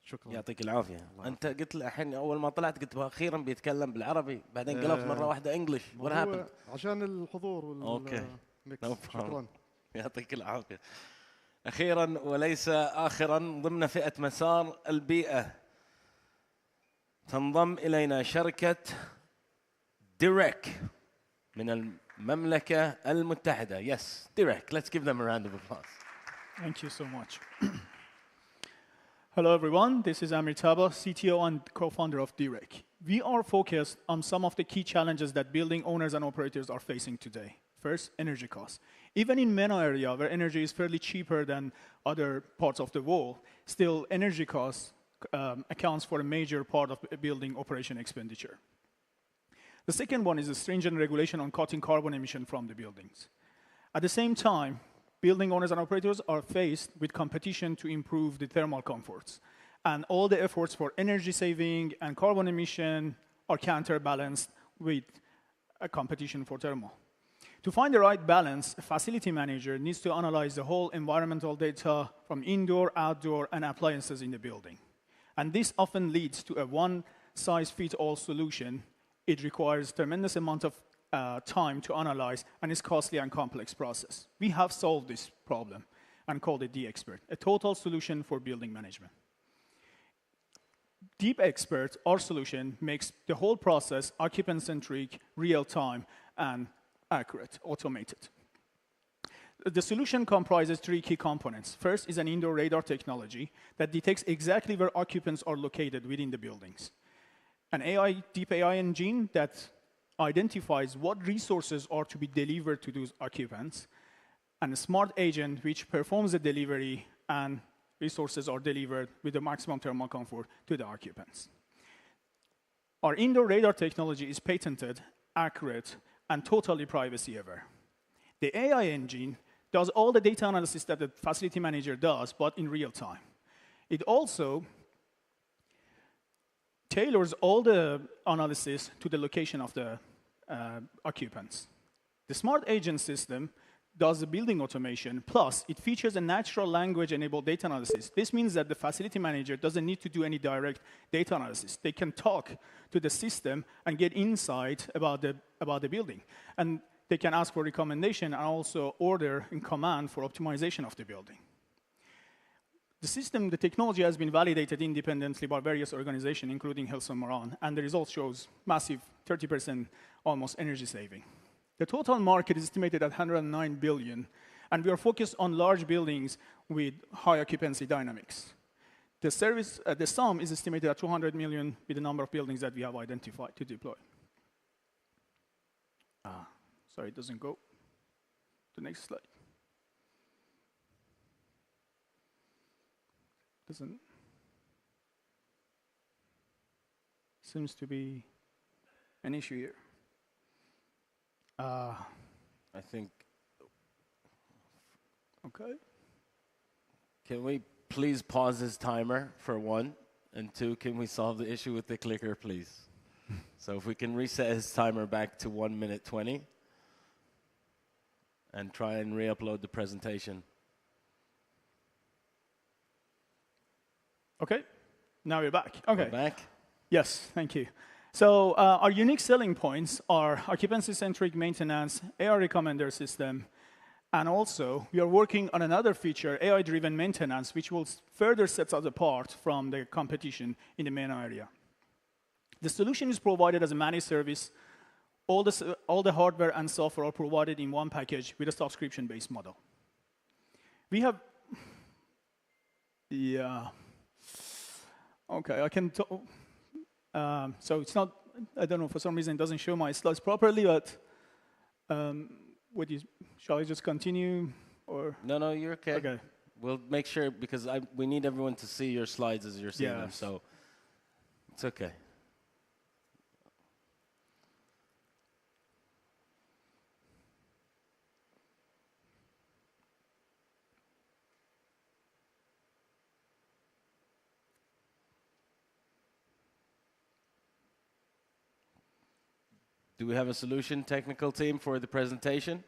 شكرا. يعطيك العافيه. انت قلت الحين اول ما طلعت قلت اخيرا بيتكلم بالعربي، بعدين قلبت مره واحده انجلش. What happened؟ عشان الحضور اوكي. شكرا. يعطيك العافيه. اخيرا وليس اخرا، ضمن فئه مسار البيئه تنضم الينا شركه ديريك من المملكه المتحده. Yes, Direct. Let's give them a round of applause. Thank you so much. Hello, everyone. This is Amir Taba, CTO and co-founder of Direct. We are focused on some of the key challenges that building owners and operators are facing today. First, energy costs. Even in MENA area, where energy is fairly cheaper than other parts of the world, still energy costs accounts for a major part of building operation expenditure. The second one is a stringent regulation on cutting carbon emission from the buildings. At the same time, building owners and operators are faced with competition to improve the thermal comforts. And all the efforts for energy saving and carbon emission are counterbalanced with a competition for thermal. To find the right balance, a facility manager needs to analyze the whole environmental data from indoor, outdoor, and appliances in the building. And this often leads to a one-size-fits-all solution. It requires tremendous amount of time to analyze, and it's costly and complex process. We have solved this problem and called it DXpert, a total solution for building management. DXpert, our solution, makes the whole process occupant-centric, real-time, and accurate, automated. The solution comprises three key components. First is an indoor radar technology that detects exactly where occupants are located within the buildings. An deep AI engine that identifies what resources are to be delivered to those occupants, and a smart agent which performs the delivery and resources are delivered with the maximum thermal comfort to the occupants. Our indoor radar technology is patented, accurate, and totally privacy-aware. The AI engine does all the data analysis that the facility manager does, but in real time. It also tailors all the analysis to the location of the occupants. The smart agent system does the building automation, plus it features a natural language-enabled data analysis. This means that the facility manager doesn't need to do any direct data analysis. They can talk to the system and get insight about the building. And they can ask for recommendation and also order in command for optimization of the building. The system, the technology has been validated independently by various organizations, including Health and Moran, and the results shows massive 30% almost energy saving. The total market is estimated at 109 billion, and we are focused on large buildings with high occupancy dynamics. The sum is estimated at 200 million with the number of buildings that we have identified to deploy. Sorry, it doesn't go. The next slide. Doesn't. Seems to be an issue here. I think. Okay. Can we please pause this timer for one? And two, can we solve the issue with the clicker, please? So if we can reset his timer back to 1 minute 20 and try and re-upload the presentation. Okay, now we're back. Okay. We're back. Yes, thank you. So our unique selling points are occupancy-centric maintenance, AI recommender system, and also we are working on another feature, AI-driven maintenance, which will further set us apart from the competition in the MENA area. The solution is provided as a managed service. All the hardware and software are provided in one package with a subscription-based model. We have, yeah. Okay, I can talk. So it's not, I don't know, for some reason it doesn't show my slides properly, but shall I just continue? Or? No, you're okay. Okay. We'll make sure, because we need everyone to see your slides as you're seeing them, so it's okay. Do we have a solution technical team for the presentation?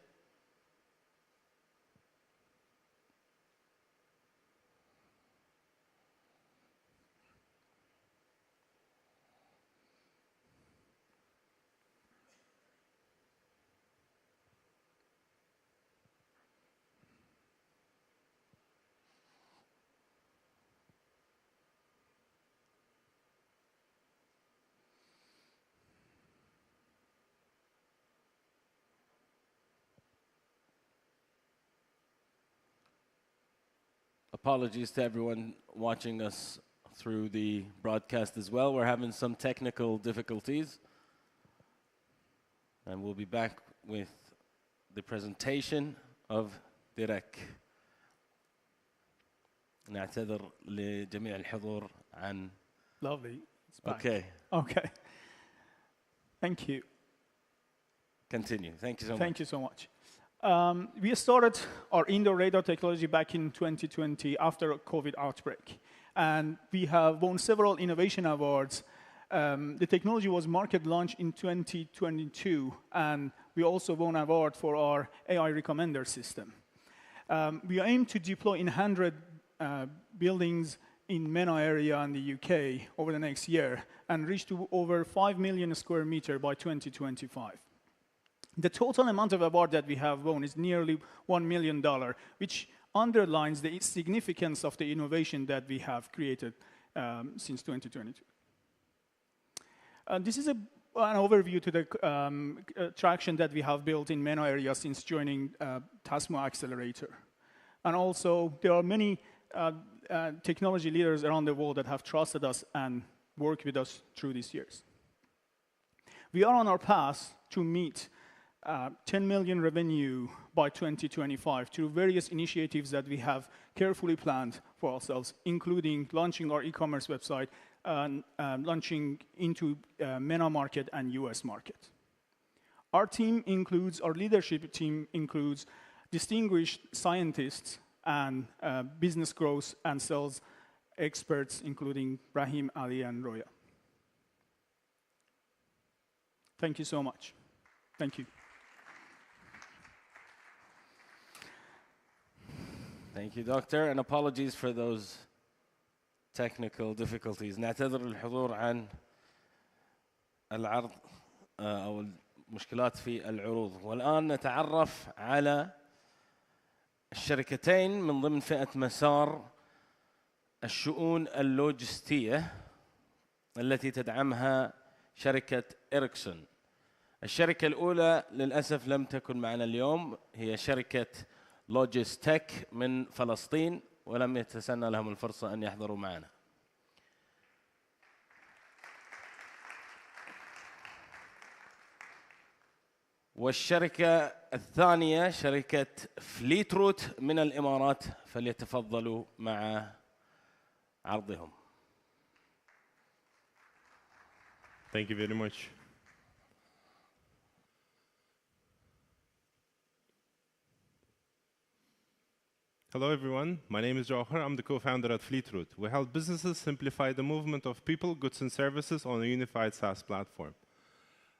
Apologies to everyone watching us through the broadcast as well. We're having some technical difficulties. And we'll be back with the presentation of DIREC. نعتذر لجميع الحضور عن Lovely. It's back. Okay. Okay. Thank you. Continue. Thank you so much. Thank you so much. We started our indoor radar technology back in 2020 after a COVID outbreak. And we have won several innovation awards. The technology was market launched in 2022, and we also won an award for our AI recommender system. We aim to deploy in 100 buildings in MENA area and the UK over the next year and reach to over 5 million square meters by 2025. The total amount of award that we have won is nearly $1 million, which underlines the significance of the innovation that we have created since 2022. This is an overview to the traction that we have built in MENA area since joining TASMU Accelerator. And also, there are many technology leaders around the world that have trusted us and worked with us through these years. We are on our path to meet 10 million revenue by 2025 through various initiatives that we have carefully planned for ourselves, including launching our e-commerce website and launching into MENA market and US market. Our leadership team includes distinguished scientists and business growth and sales experts, including Brahim, Ali, and Roya. Thank you so much. Thank you. Thank you, Doctor, and apologies for those technical difficulties. نعتذر للحضور عن العرض أو المشكلات في العروض. والآن نتعرف على الشركتين من ضمن فئة مسار الشؤون اللوجستية التي تدعمها شركة إريكسون. الشركة الأولى للأسف لم تكن معنا اليوم، هي شركة لوجستيك من فلسطين، ولم يتسنى لهم الفرصة أن يحضروا معنا. والشركة الثانية شركة فليتروت من الإمارات، فليتفضلوا مع عرضهم. Thank you very much. Hello everyone, my name is Jawhar. I'm the co-founder at Fleetroute. We help businesses simplify the movement of people, goods and services on a unified SaaS platform.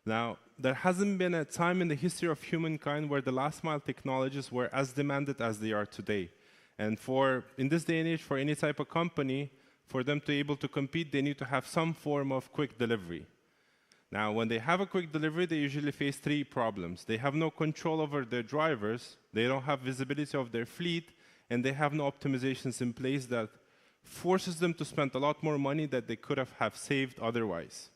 Now, there hasn't been a time in the history of humankind where the last mile technologies were as demanded as they are today. And in this day and age, for any type of company, for them to be able to compete, they need to have some form of quick delivery. Now, when they have a quick delivery, they usually face three problems. They have no control over their drivers, they don't have visibility of their fleet, and they have no optimizations in place that forces them to spend a lot more money that they could have saved otherwise.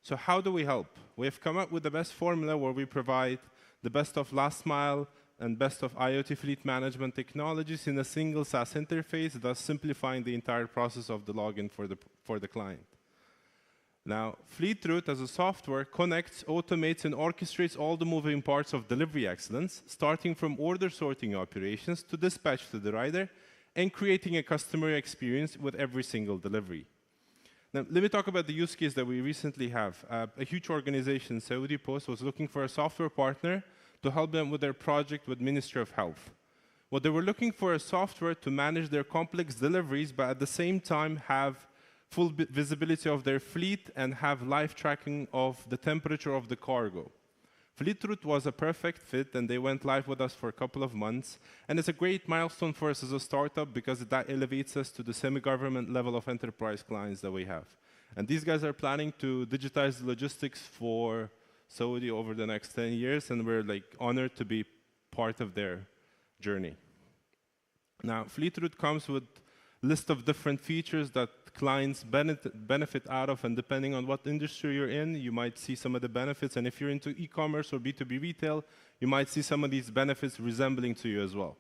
So how do we help? We have come up with the best formula where we provide the best of last mile and best of IoT fleet management technologies in a single SaaS interface, thus simplifying the entire process of the login for the client. Now, Fleetroute as a software connects, automates, and orchestrates all the moving parts of delivery excellence, starting from order sorting operations to dispatch to the rider, and creating a customer experience with every single delivery. Now, let me talk about the use case that we recently have. A huge organization, Saudi Post, was looking for a software partner to help them with their project with Ministry of Health. What they were looking for is software to manage their complex deliveries, but at the same time have full visibility of their fleet, and have live tracking of the temperature of the cargo. Fleetroot was a perfect fit, and they went live with us for a couple of months. And it's a great milestone for us as a startup because that elevates us to the semi-government level of enterprise clients that we have. And these guys are planning to digitize the logistics for Saudi over the next 10 years, and we're like honored to be part of their journey. Now, Fleetroot comes with a list of different features that clients benefit out of, and depending on what industry you're in, you might see some of the benefits. And if you're into e-commerce or B2B retail, you might see some of these benefits resembling to you as well.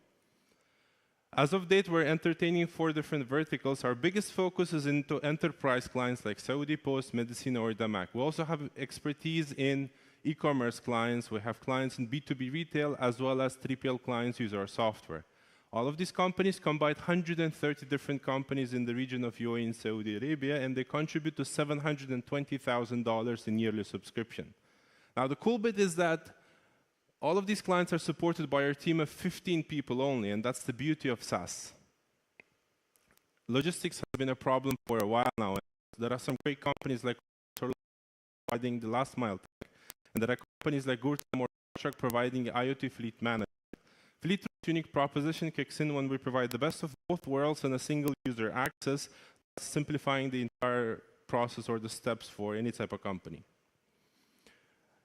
As of date, we're entertaining 4 different verticals. Our biggest focus is into enterprise clients like Saudi Post, Medicine, or Damac. We also have expertise in e-commerce clients. We have clients in B2B retail, as well as 3PL clients use our software. All of these companies combine 130 different companies in the region of UAE and Saudi Arabia, and they contribute to $720,000 in yearly subscription. Now, the cool bit is that all of these clients are supported by our team of 15 people only, and that's the beauty of SaaS. Logistics has been a problem for a while now. There are some great companies like providing the last mile tech, and there are companies like Gurtam or Truck providing IoT fleet management. Fleetroot's unique proposition kicks in when we provide the best of both worlds and a single user access, simplifying the entire process or the steps for any type of company.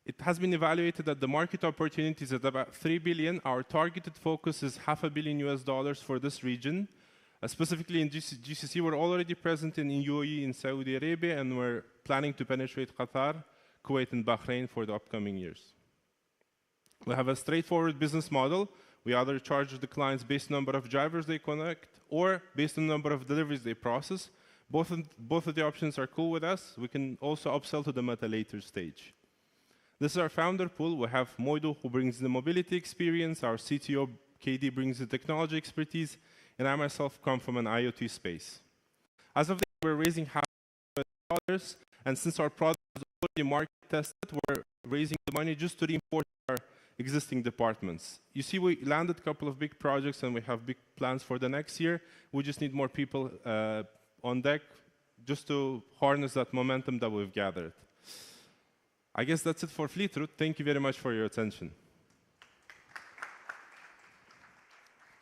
It has been evaluated that the market opportunity is at about $3 billion. Our targeted focus is $500 million for this region. Specifically in GCC, we're already present in UAE, in Saudi Arabia, and we're planning to penetrate Qatar, Kuwait, and Bahrain for the upcoming years. We have a straightforward business model. We either charge the clients based on the number of drivers they connect or based on the number of deliveries they process. Both of the options are cool with us. We can also upsell to them at a later stage. This is our founder pool. We have Moido, who brings the mobility experience. Our CTO, KD, brings the technology expertise. And I myself come from an IoT space. As of today, we're raising $500,000. And since our product is already market tested, we're raising the money just to reinforce our existing departments. You see, we landed a couple of big projects and we have big plans for the next year. We just need more people on deck just to harness that momentum that we've gathered. I guess that's it for Fleetroot. Thank you very much for your attention.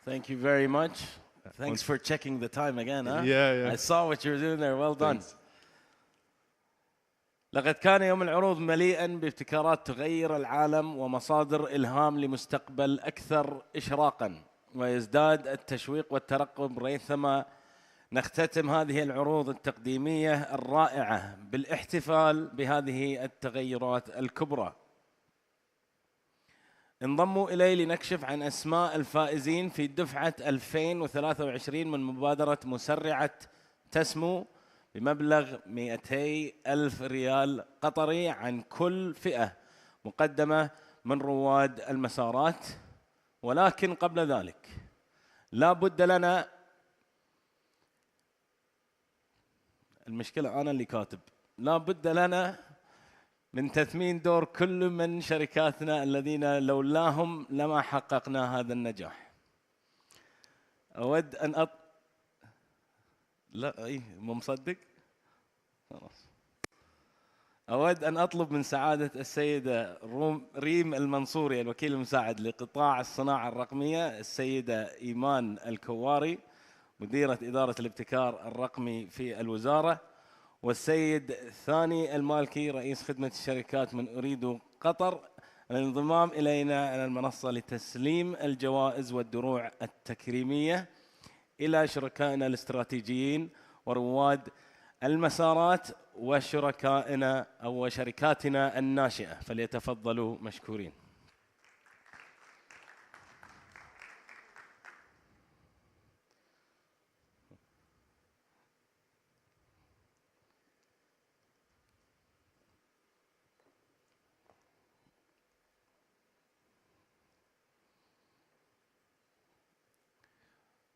Thank you very much. Thanks for checking the time again. Huh? Yeah. I saw what you were doing there. Well done. Thanks. لقد كان يوم العروض مليئا بابتكارات تغير العالم ومصادر إلهام لمستقبل أكثر إشراقا، ويزداد التشويق والترقب ريثما نختتم هذه العروض التقديمية الرائعة بالاحتفال بهذه التغيرات الكبرى. انضموا إلي لنكشف عن أسماء الفائزين في دفعة 2023 من مبادرة مسرعة تسمو بمبلغ 200,000 ريال قطري عن كل فئة، مقدمة من رواد المسارات. ولكن قبل ذلك لا بد لنا، المشكلة أنا اللي كاتب، لا بد لنا من تثمين دور كل من شركاتنا الذين لولاهم لما حققنا هذا النجاح. أود أن لا مو مصدق. خلاص. أود أن أطلب من سعادة السيدة ريم المنصوري الوكيل المساعد لقطاع الصناعة الرقمية، السيدة إيمان الكواري مديرة إدارة الابتكار الرقمي في الوزارة، والسيد ثاني المالكي رئيس خدمة الشركات من أريد قطر، الانضمام إلينا على المنصة لتسليم الجوائز والدروع التكريمية إلى شركائنا الاستراتيجيين ورواد المسارات وشركائنا أو شركاتنا الناشئة، فليتفضلوا مشكورين.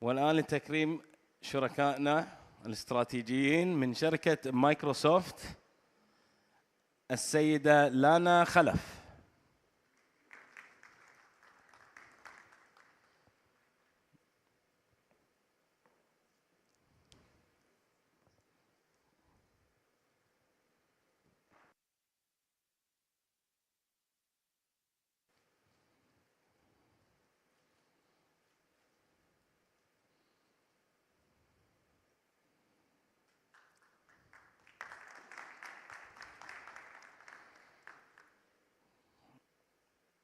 والآن لتكريم شركائنا الاستراتيجيين من شركة مايكروسوفت، السيدة لانا خلف.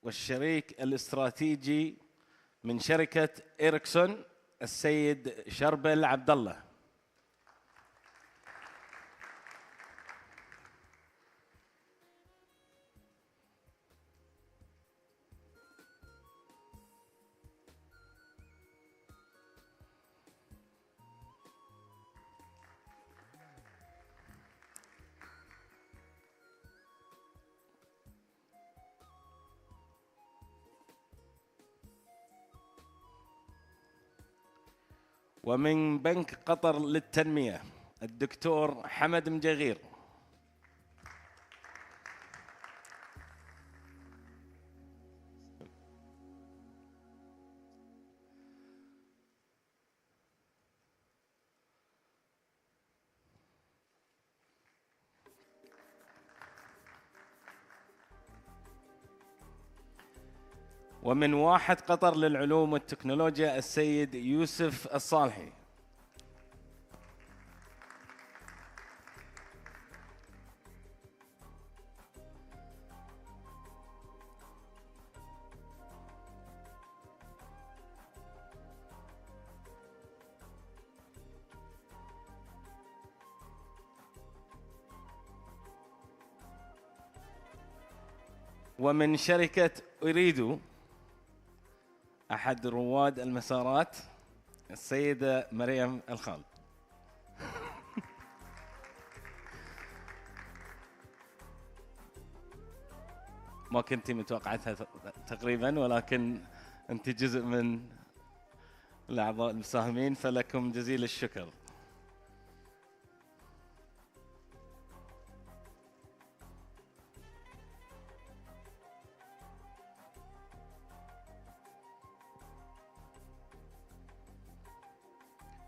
والشريك الاستراتيجي من شركة إيريكسون السيد شربل عبد الله. ومن بنك قطر للتنمية الدكتور حمد مجغير. ومن واحد قطر للعلوم والتكنولوجيا السيد يوسف الصالحي. ومن شركة أريدو أحد رواد المسارات السيدة مريم الخال. ما كنتي متوقعتها تقريبا، ولكن أنت جزء من الأعضاء المساهمين، فلكم جزيل الشكر.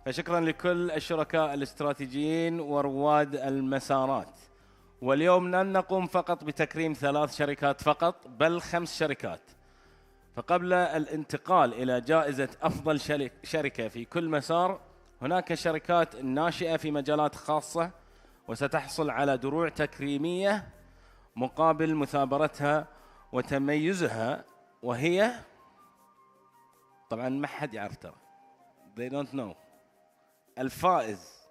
فشكرا لكل الشركاء الاستراتيجيين ورواد المسارات. واليوم لن نقوم فقط بتكريم 3 شركات فقط، بل 5 شركات. فقبل الانتقال إلى جائزة أفضل شركة في كل مسار، هناك شركات ناشئة في مجالات خاصة وستحصل على دروع تكريمية مقابل مثابرتها وتميزها، وهي طبعا ما حد يعرف، ترى they don't know. الفائز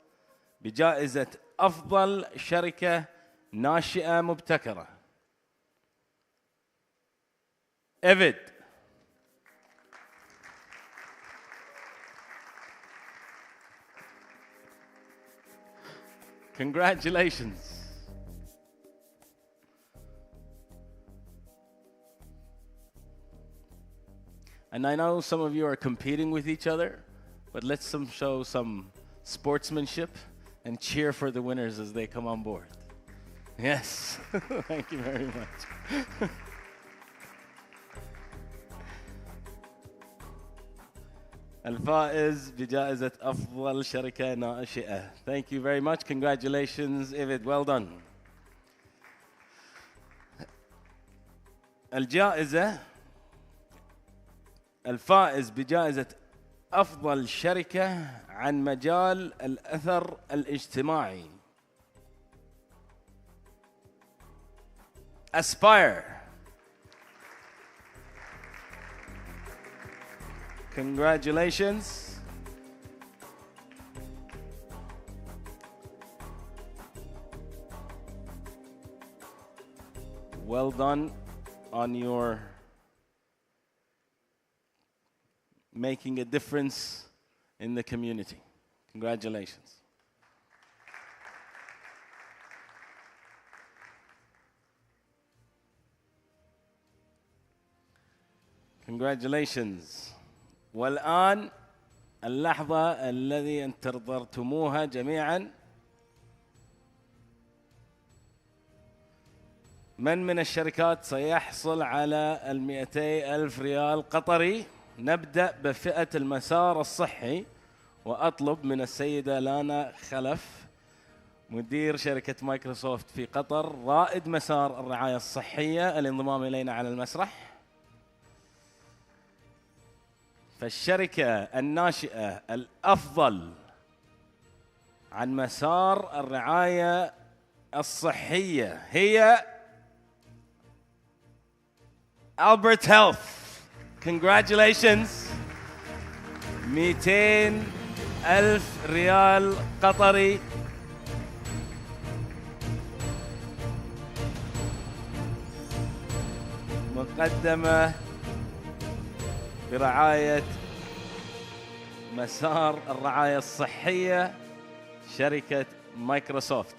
بجائزة أفضل شركة ناشئة مبتكرة إيفيد. Congratulations. And I know some of you are competing with each other, but let's show some sportsmanship and cheer for the winners as they come on board. Yes, thank you very much. الفائز بجائزة أفضل شركة ناشئة. Thank you very much. Congratulations, Ivid. Well done. الجائزة الفائز بجائزة أفضل شركة عن مجال الأثر الاجتماعي Aspire. Congratulations. Well done on your making a difference in the community. Congratulations. Congratulations. والآن اللحظة الذي انتظرتموها جميعا. من الشركات سيحصل على 200,000 ريال قطري؟ نبدأ بفئة المسار الصحي، وأطلب من السيدة لانا خلف مدير شركة مايكروسوفت في قطر رائد مسار الرعاية الصحية الانضمام إلينا على المسرح. فالشركة الناشئة الأفضل عن مسار الرعاية الصحية هي Albert Health. Congratulations. 200,000 ريال قطري. مقدمة برعاية مسار الرعاية الصحية شركة مايكروسوفت.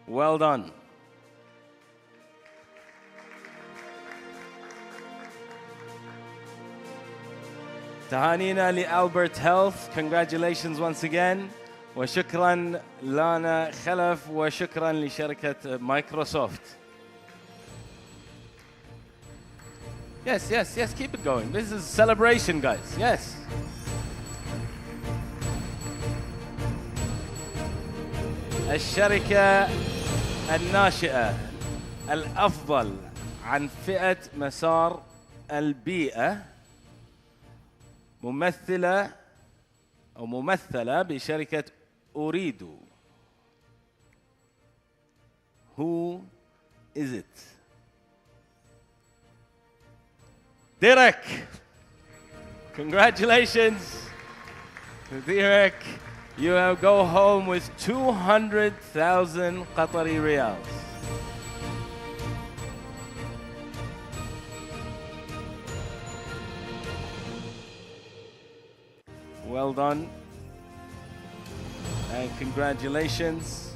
Well done. تهانينا لألبرت هيلث. Congratulations once again. وشكرا لانا خلف وشكرا لشركة مايكروسوفت. Yes, yes, yes, keep it going. This is celebration, guys. Yes. الشركة الناشئة الأفضل عن فئة مسار البيئة ممثلة بشركة أريد. Who is it? Derek. Congratulations, Derek. You have go home with 200,000 Qatari riyals. Well done and congratulations.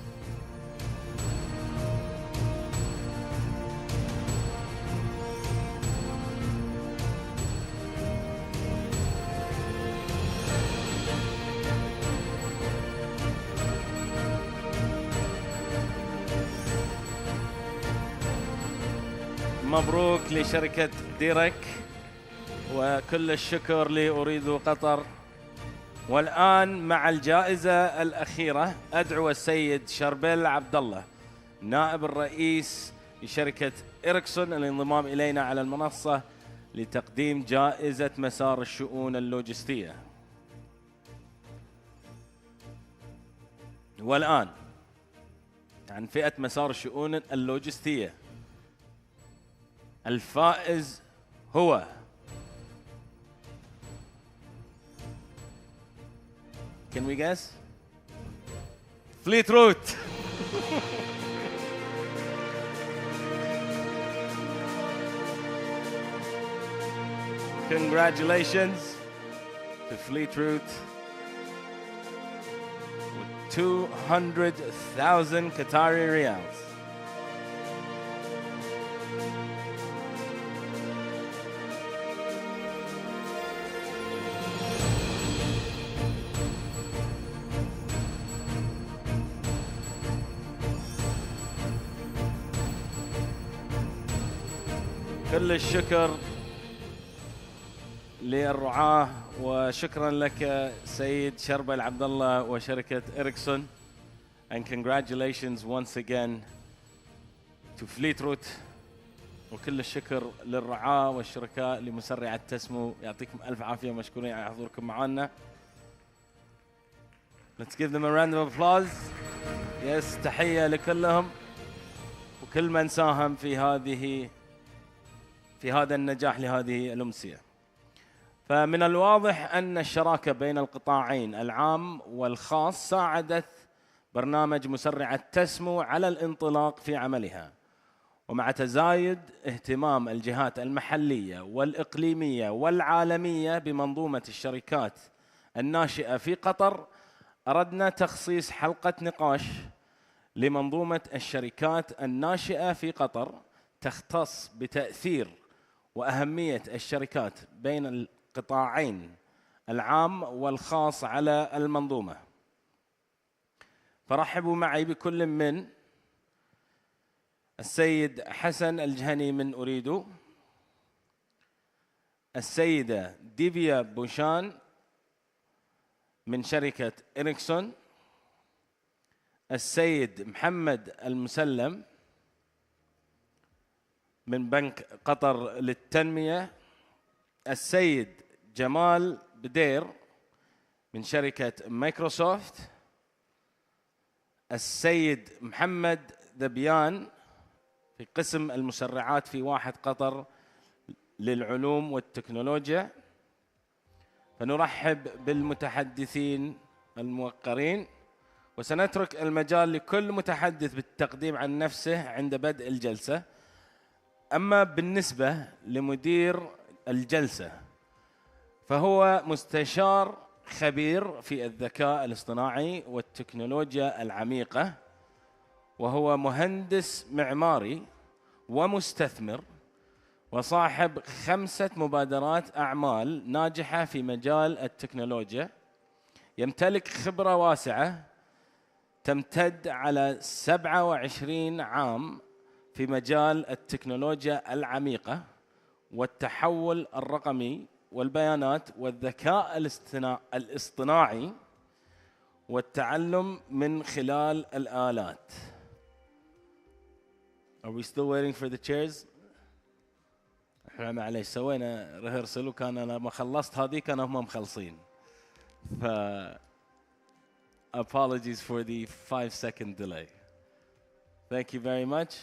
مبروك لشركة ديرك وكل الشكر لأريد قطر. والآن مع الجائزة الأخيرة أدعو السيد شربيل عبد الله نائب الرئيس لشركة إريكسون الانضمام إلينا على المنصة لتقديم جائزة مسار الشؤون اللوجستية. والآن عن فئة مسار الشؤون اللوجستية الفائز هو Can we guess? Fleet Route. Congratulations to Fleet Route with 200,000 Qatari riyals. كل الشكر للرعاة وشكرا لك سيد شربل عبد الله وشركة إريكسون and congratulations once again to Fleet Route وكل الشكر للرعاة والشركاء لمسرعة تسمو. يعطيكم ألف عافية ومشكورين على حضوركم معنا. Let's give them a round of applause. Yes, تحية لكلهم وكل من ساهم في هذا النجاح لهذه الأمسية. فمن الواضح أن الشراكة بين القطاعين العام والخاص ساعدت برنامج مسرعة تسمو على الانطلاق في عملها. ومع تزايد اهتمام الجهات المحلية والإقليمية والعالمية بمنظومة الشركات الناشئة في قطر، أردنا تخصيص حلقة نقاش لمنظومة الشركات الناشئة في قطر تختص بتأثير وأهمية الشركات بين القطاعين العام والخاص على المنظومة. فرحبوا معي بكل من السيد حسن الجهني من أريدو، السيدة ديفيا بوشان من شركة إريكسون، السيد محمد المسلم من بنك قطر للتنمية، السيد جمال بدير من شركة مايكروسوفت، السيد محمد ذبيان في قسم المسرعات في واحد قطر للعلوم والتكنولوجيا، فنرحب بالمتحدثين الموقرين، وسنترك المجال لكل متحدث بالتقديم عن نفسه عند بدء الجلسة. أما بالنسبة لمدير الجلسة فهو مستشار خبير في الذكاء الاصطناعي والتكنولوجيا العميقة، وهو مهندس معماري ومستثمر وصاحب 5 مبادرات أعمال ناجحة في مجال التكنولوجيا. يمتلك خبرة واسعة تمتد على 27 عام في مجال التكنولوجيا العميقة والتحول الرقمي والبيانات والذكاء الاصطناعي والتعلم من خلال الآلات. Are we still waiting for the chairs؟ احنا معليش سوينا ريهرسل، وكان انا ما خلصت هذه كانوا هم مخلصين. ف apologies for the 5-second delay. Thank you very much.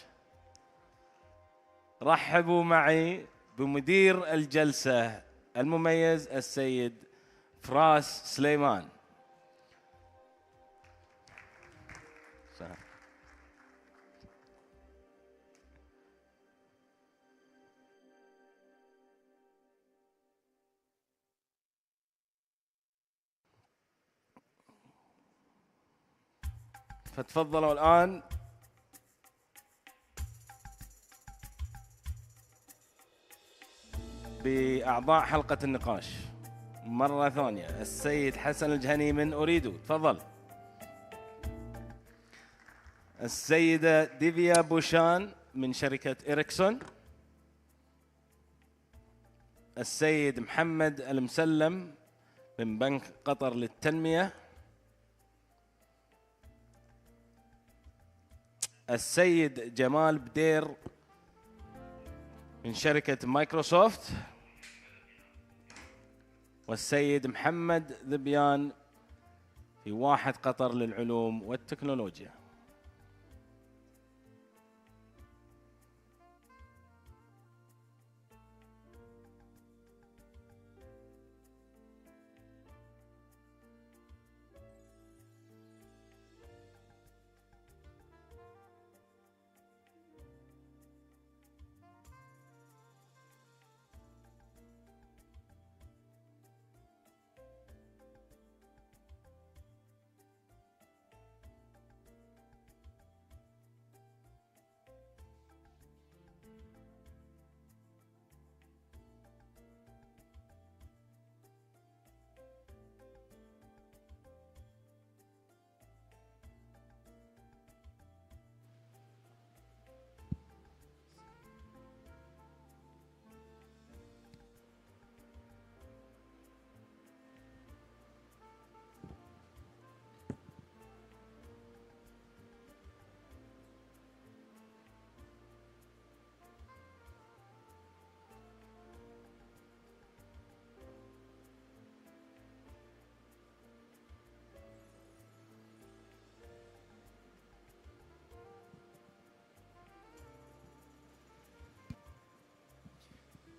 رحبوا معي بمدير الجلسة المميز السيد فراس سليمان. فتفضلوا الآن بأعضاء حلقة النقاش. مرة ثانية السيد حسن الجهني من أريد، تفضل. السيدة ديفيا بوشان من شركة إريكسون. السيد محمد المسلم من بنك قطر للتنمية. السيد جمال بدير من شركة مايكروسوفت. والسيد محمد ذبيان في واحد قطر للعلوم والتكنولوجيا.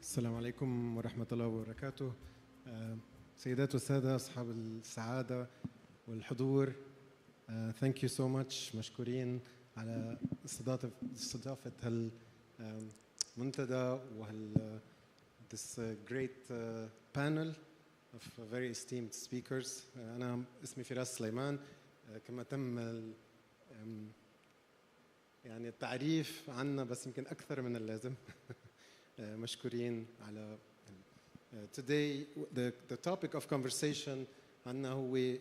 السلام عليكم ورحمة الله وبركاته. سيدات والسادة أصحاب السعادة والحضور، thank you so much، مشكورين على استضافة هالمنتدى this great panel of very esteemed speakers. أنا اسمي فراس سليمان. كما تم يعني التعريف عنا بس يمكن أكثر من اللازم. مشكورين على today the topic of conversation عنا هو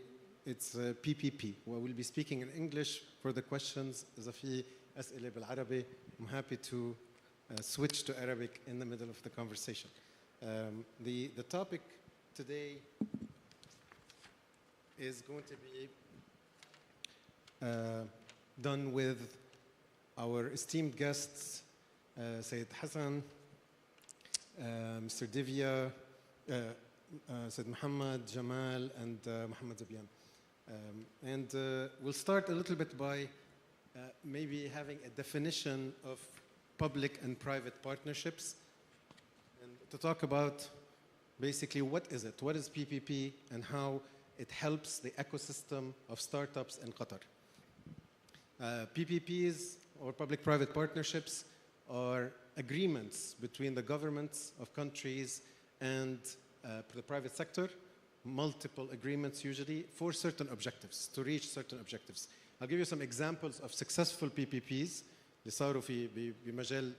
it's PPP. We will be speaking in English for the questions. إذا في أسئلة بالعربي I'm happy to switch to Arabic in the middle of the conversation. The topic today is going to be done with our esteemed guests, Sayyid Hassan, Mr. Divya, Sayyid Muhammad, Jamal, and Muhammad Zabyan. And we'll start a little bit by maybe having a definition of public and private partnerships. And to talk about basically what is it, what is PPP, and how it helps the ecosystem of startups in Qatar. PPPs, or public-private partnerships, are agreements between the governments of countries and the private sector, multiple agreements usually, for certain objectives, to reach certain objectives. I'll give you some examples of successful PPPs اللي صاروا في بمجال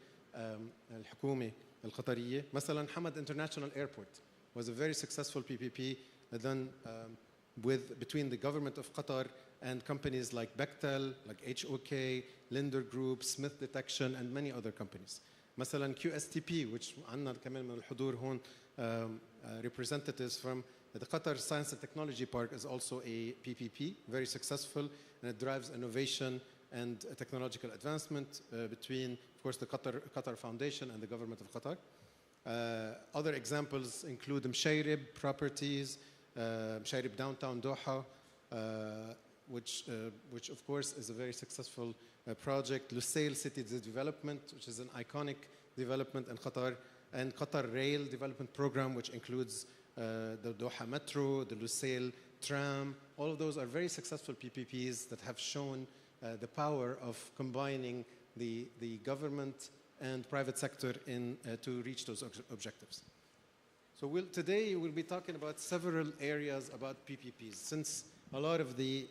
الحكومة القطرية. مثلا حمد International Airport was a very successful PPP done between the government of Qatar and companies like Bechtel, like HOK, Linder Group, Smith Detection, and many other companies. مثلا QSTP, which عندنا كمان من الحضور هون representatives from the Qatar Science and Technology Park is also a PPP, very successful, and it drives innovation and technological advancement between, of course, the Qatar Foundation and the government of Qatar. Other examples include Mshairib Properties, Mshairib Downtown Doha, which of course is a very successful project. Lusail City Development, which is an iconic development in Qatar, and Qatar Rail Development Program, which includes the Doha Metro, the Lusail Tram. All of those are very successful PPPs that have shown the power of combining the government and private sector to reach those objectives. So today we'll be talking about several areas about PPPs, since a lot of the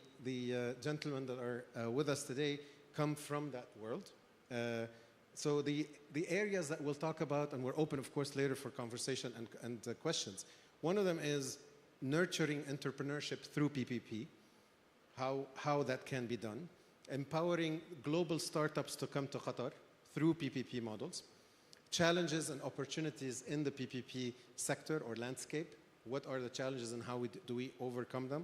gentlemen that are with us today come from that world. So the areas that we'll talk about, and we're open, of course, later for conversation and questions. One of them is nurturing entrepreneurship through PPP, how that can be done. Empowering global startups to come to Qatar through PPP models. Challenges and opportunities in the PPP sector or landscape. What are the challenges and how do we overcome them?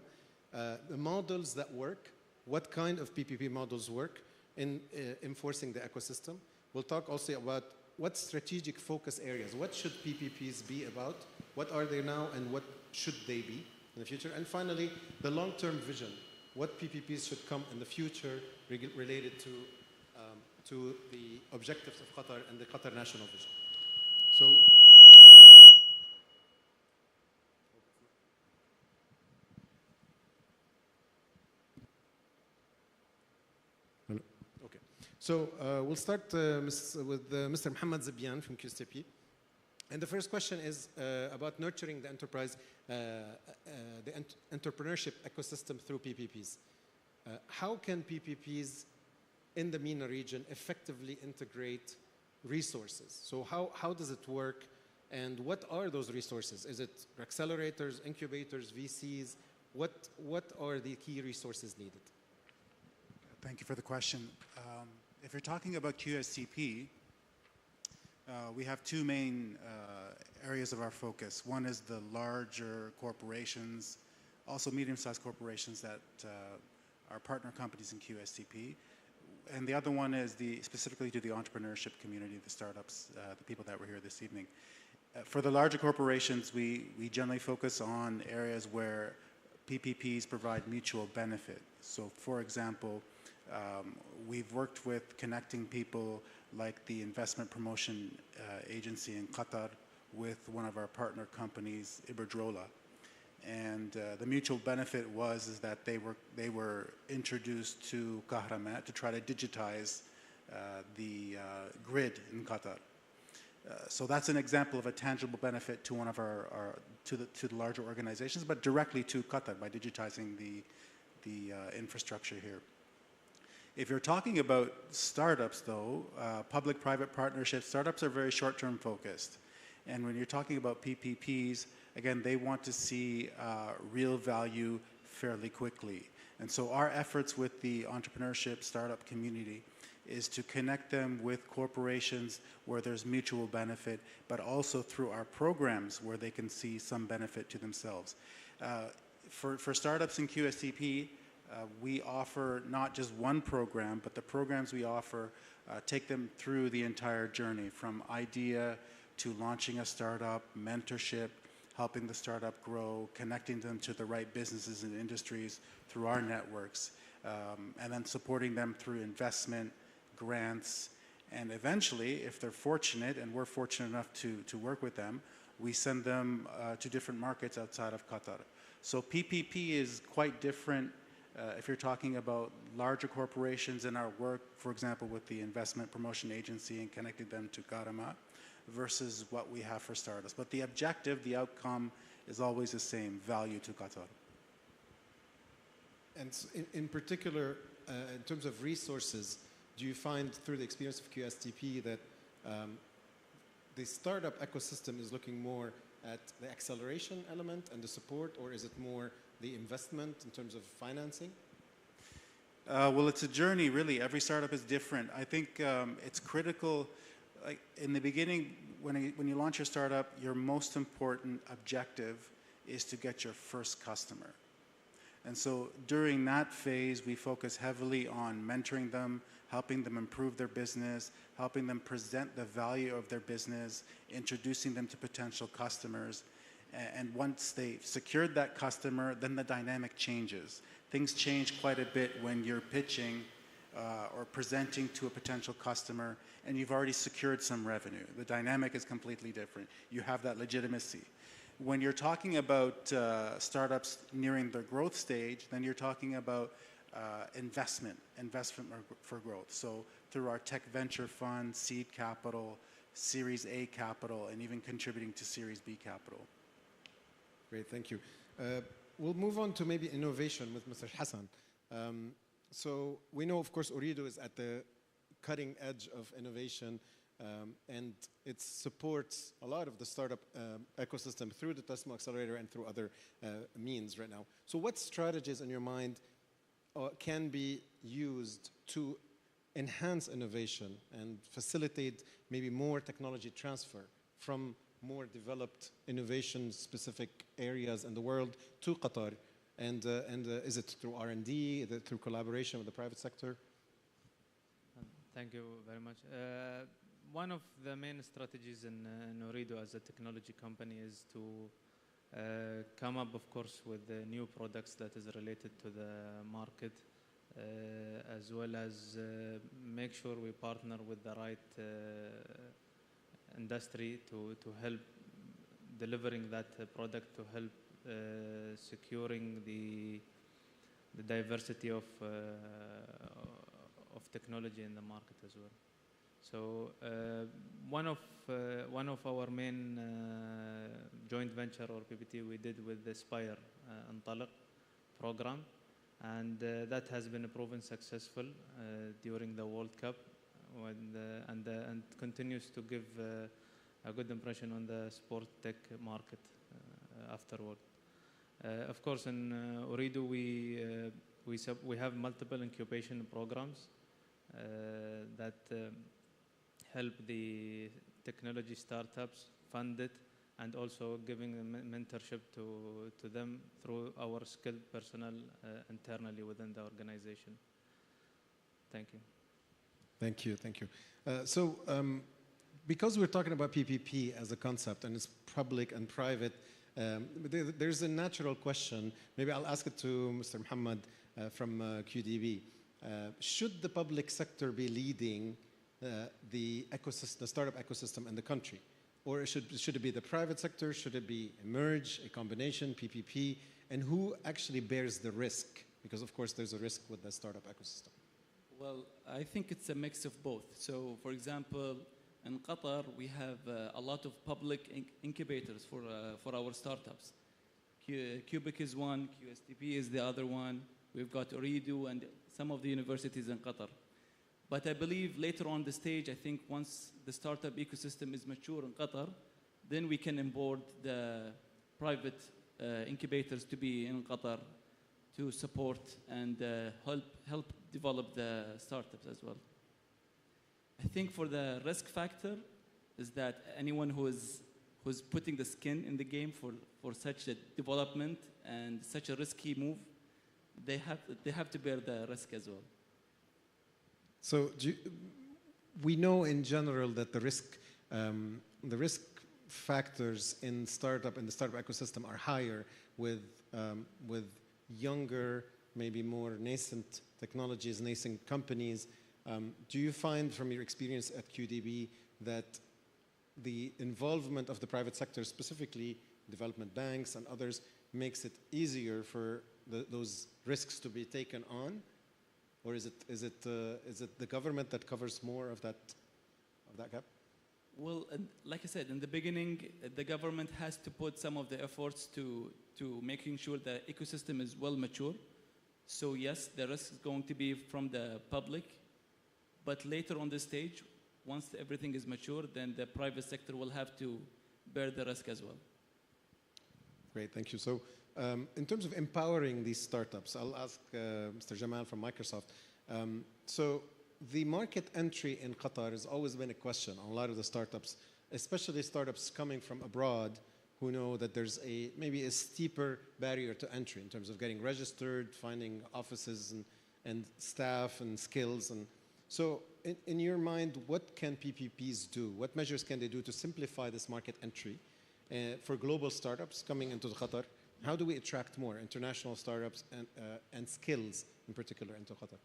The models that work. What kind of PPP models work in enforcing the ecosystem? We'll talk also about what strategic focus areas. What should PPPs be about? What are they now and what should they be in the future? And finally, the long-term vision. What PPPs should come in the future related to the objectives of Qatar and the Qatar national vision. So, okay. So we'll start with Mr. Mohammed Zabian from QSTP. And the first question is about nurturing the enterprise, the entrepreneurship ecosystem through PPPs. How can PPPs in the MENA region effectively integrate resources? So how does it work, and what are those resources? Is it accelerators, incubators, VCs? What are the key resources needed? Thank you for the question. If you're talking about QSTP, we have two main areas of our focus. One is the larger corporations, also medium-sized corporations that are partner companies in QSTP. And the other one is specifically to the entrepreneurship community, the startups, the people that were here this evening. For the larger corporations, we generally focus on areas where PPPs provide mutual benefit. So for example, we've worked with connecting people like the investment promotion agency in Qatar with one of our partner companies, Iberdrola. And the mutual benefit is that they were introduced to Kahramat to try to digitize the grid in Qatar. So that's an example of a tangible benefit to one of to the larger organizations, but directly to Qatar by digitizing the infrastructure here. If you're talking about startups, though, public-private partnerships, startups are very short-term focused. And when you're talking about PPPs, again, they want to see real value fairly quickly. And so our efforts with the entrepreneurship startup community is to connect them with corporations where there's mutual benefit, but also through our programs where they can see some benefit to themselves. For startups in QSTP, we offer not just one program, but the programs we offer take them through the entire journey, from idea to launching a startup, mentorship, helping the startup grow, connecting them to the right businesses and industries through our networks, and then supporting them through investment, grants, And eventually, if they're fortunate, and we're fortunate enough to work with them, we send them to different markets outside of Qatar. So PPP is quite different if you're talking about larger corporations in our work, for example, with the Investment Promotion Agency and connecting them to Karama, versus what we have for startups. But the objective, the outcome, is always the same, value to Qatar. And in particular, in terms of resources, do you find through the experience of QSTP that the startup ecosystem is looking more at the acceleration element and the support, or is it more the investment in terms of financing? Well, it's a journey, really. Every startup is different. I think it's critical. Like in the beginning, when you launch your startup, your most important objective is to get your first customer. And so during that phase, we focus heavily on mentoring them, helping them improve their business, helping them present the value of their business, introducing them to potential customers. And once they've secured that customer, then the dynamic changes. Things change quite a bit when you're pitching or presenting to a potential customer and you've already secured some revenue. The dynamic is completely different. You have that legitimacy. When you're talking about startups nearing the growth stage, then you're talking about investment for growth. So through our tech venture fund, seed capital, Series A capital, and even contributing to Series B capital. Great, thank you. We'll move on to maybe innovation with Mr. Hassan. So we know, of course, Ooredoo is at the cutting edge of innovation, and it supports a lot of the startup ecosystem through the TASMU Accelerator and through other means right now. So what strategies in your mind can be used to enhance innovation and facilitate maybe more technology transfer from more developed innovation-specific areas in the world to Qatar? And is it through R&D, is it through collaboration with the private sector? Thank you very much. One of the main strategies in Ooredoo as a technology company is to come up, of course, with the new products that is related to the market, as well as make sure we partner with the right industry to help delivering that product, to help securing the diversity of technology in the market as well. So one of our main joint venture or PPT we did with the Spire أطلقت program, and that has been proven successful during the World Cup, and continues to give a good impression on the sport tech market afterward. Of course, in Ooredoo we have multiple incubation programs that help the technology startups fund it, and also giving mentorship to them through our skilled personnel internally within the organization. Thank you. Thank you, thank you. So because we're talking about PPP as a concept, and it's public and private, there's a natural question. Maybe I'll ask it to Mr. Muhammad from QDB. Should the public sector be leading the ecosystem, the startup ecosystem in the country? Or should it be the private sector? Should it be emerge, a combination, PPP? And who actually bears the risk? Because of course there's a risk with the startup ecosystem. Well, I think it's a mix of both. So for example, in Qatar, we have a lot of public incubators for our startups. Cubic is one, QSTP is the other one. We've got Ooredoo and some of the universities in Qatar. But I believe later on the stage, I think once the startup ecosystem is mature in Qatar, then we can onboard the private incubators to be in Qatar to support and help develop the startups as well. I think for the risk factor is that anyone who's putting the skin in the game for such a development and such a risky move, they have to bear the risk as well. So we know in general that the risk factors in the startup ecosystem are higher with younger, maybe more nascent technologies, nascent companies. Do you find from your experience at QDB that the involvement of the private sector, specifically development banks and others, makes it easier for those risks to be taken on? Or is it the government that covers more of that gap? Well, like I said, in the beginning, the government has to put some of the efforts to making sure the ecosystem is well mature. So yes, the risk is going to be from the public, but later on the stage, once everything is mature, then the private sector will have to bear the risk as well. Great, thank you. So in terms of empowering these startups, I'll ask Mr. Jamal from Microsoft. So the market entry in Qatar has always been a question on a lot of the startups, especially startups coming from abroad who know that there's maybe a steeper barrier to entry in terms of getting registered, finding offices and staff and skills. And so in your mind, what can PPPs do? What measures can they do to simplify this market entry for global startups coming into Qatar? How do we attract more international startups and skills in particular into Qatar?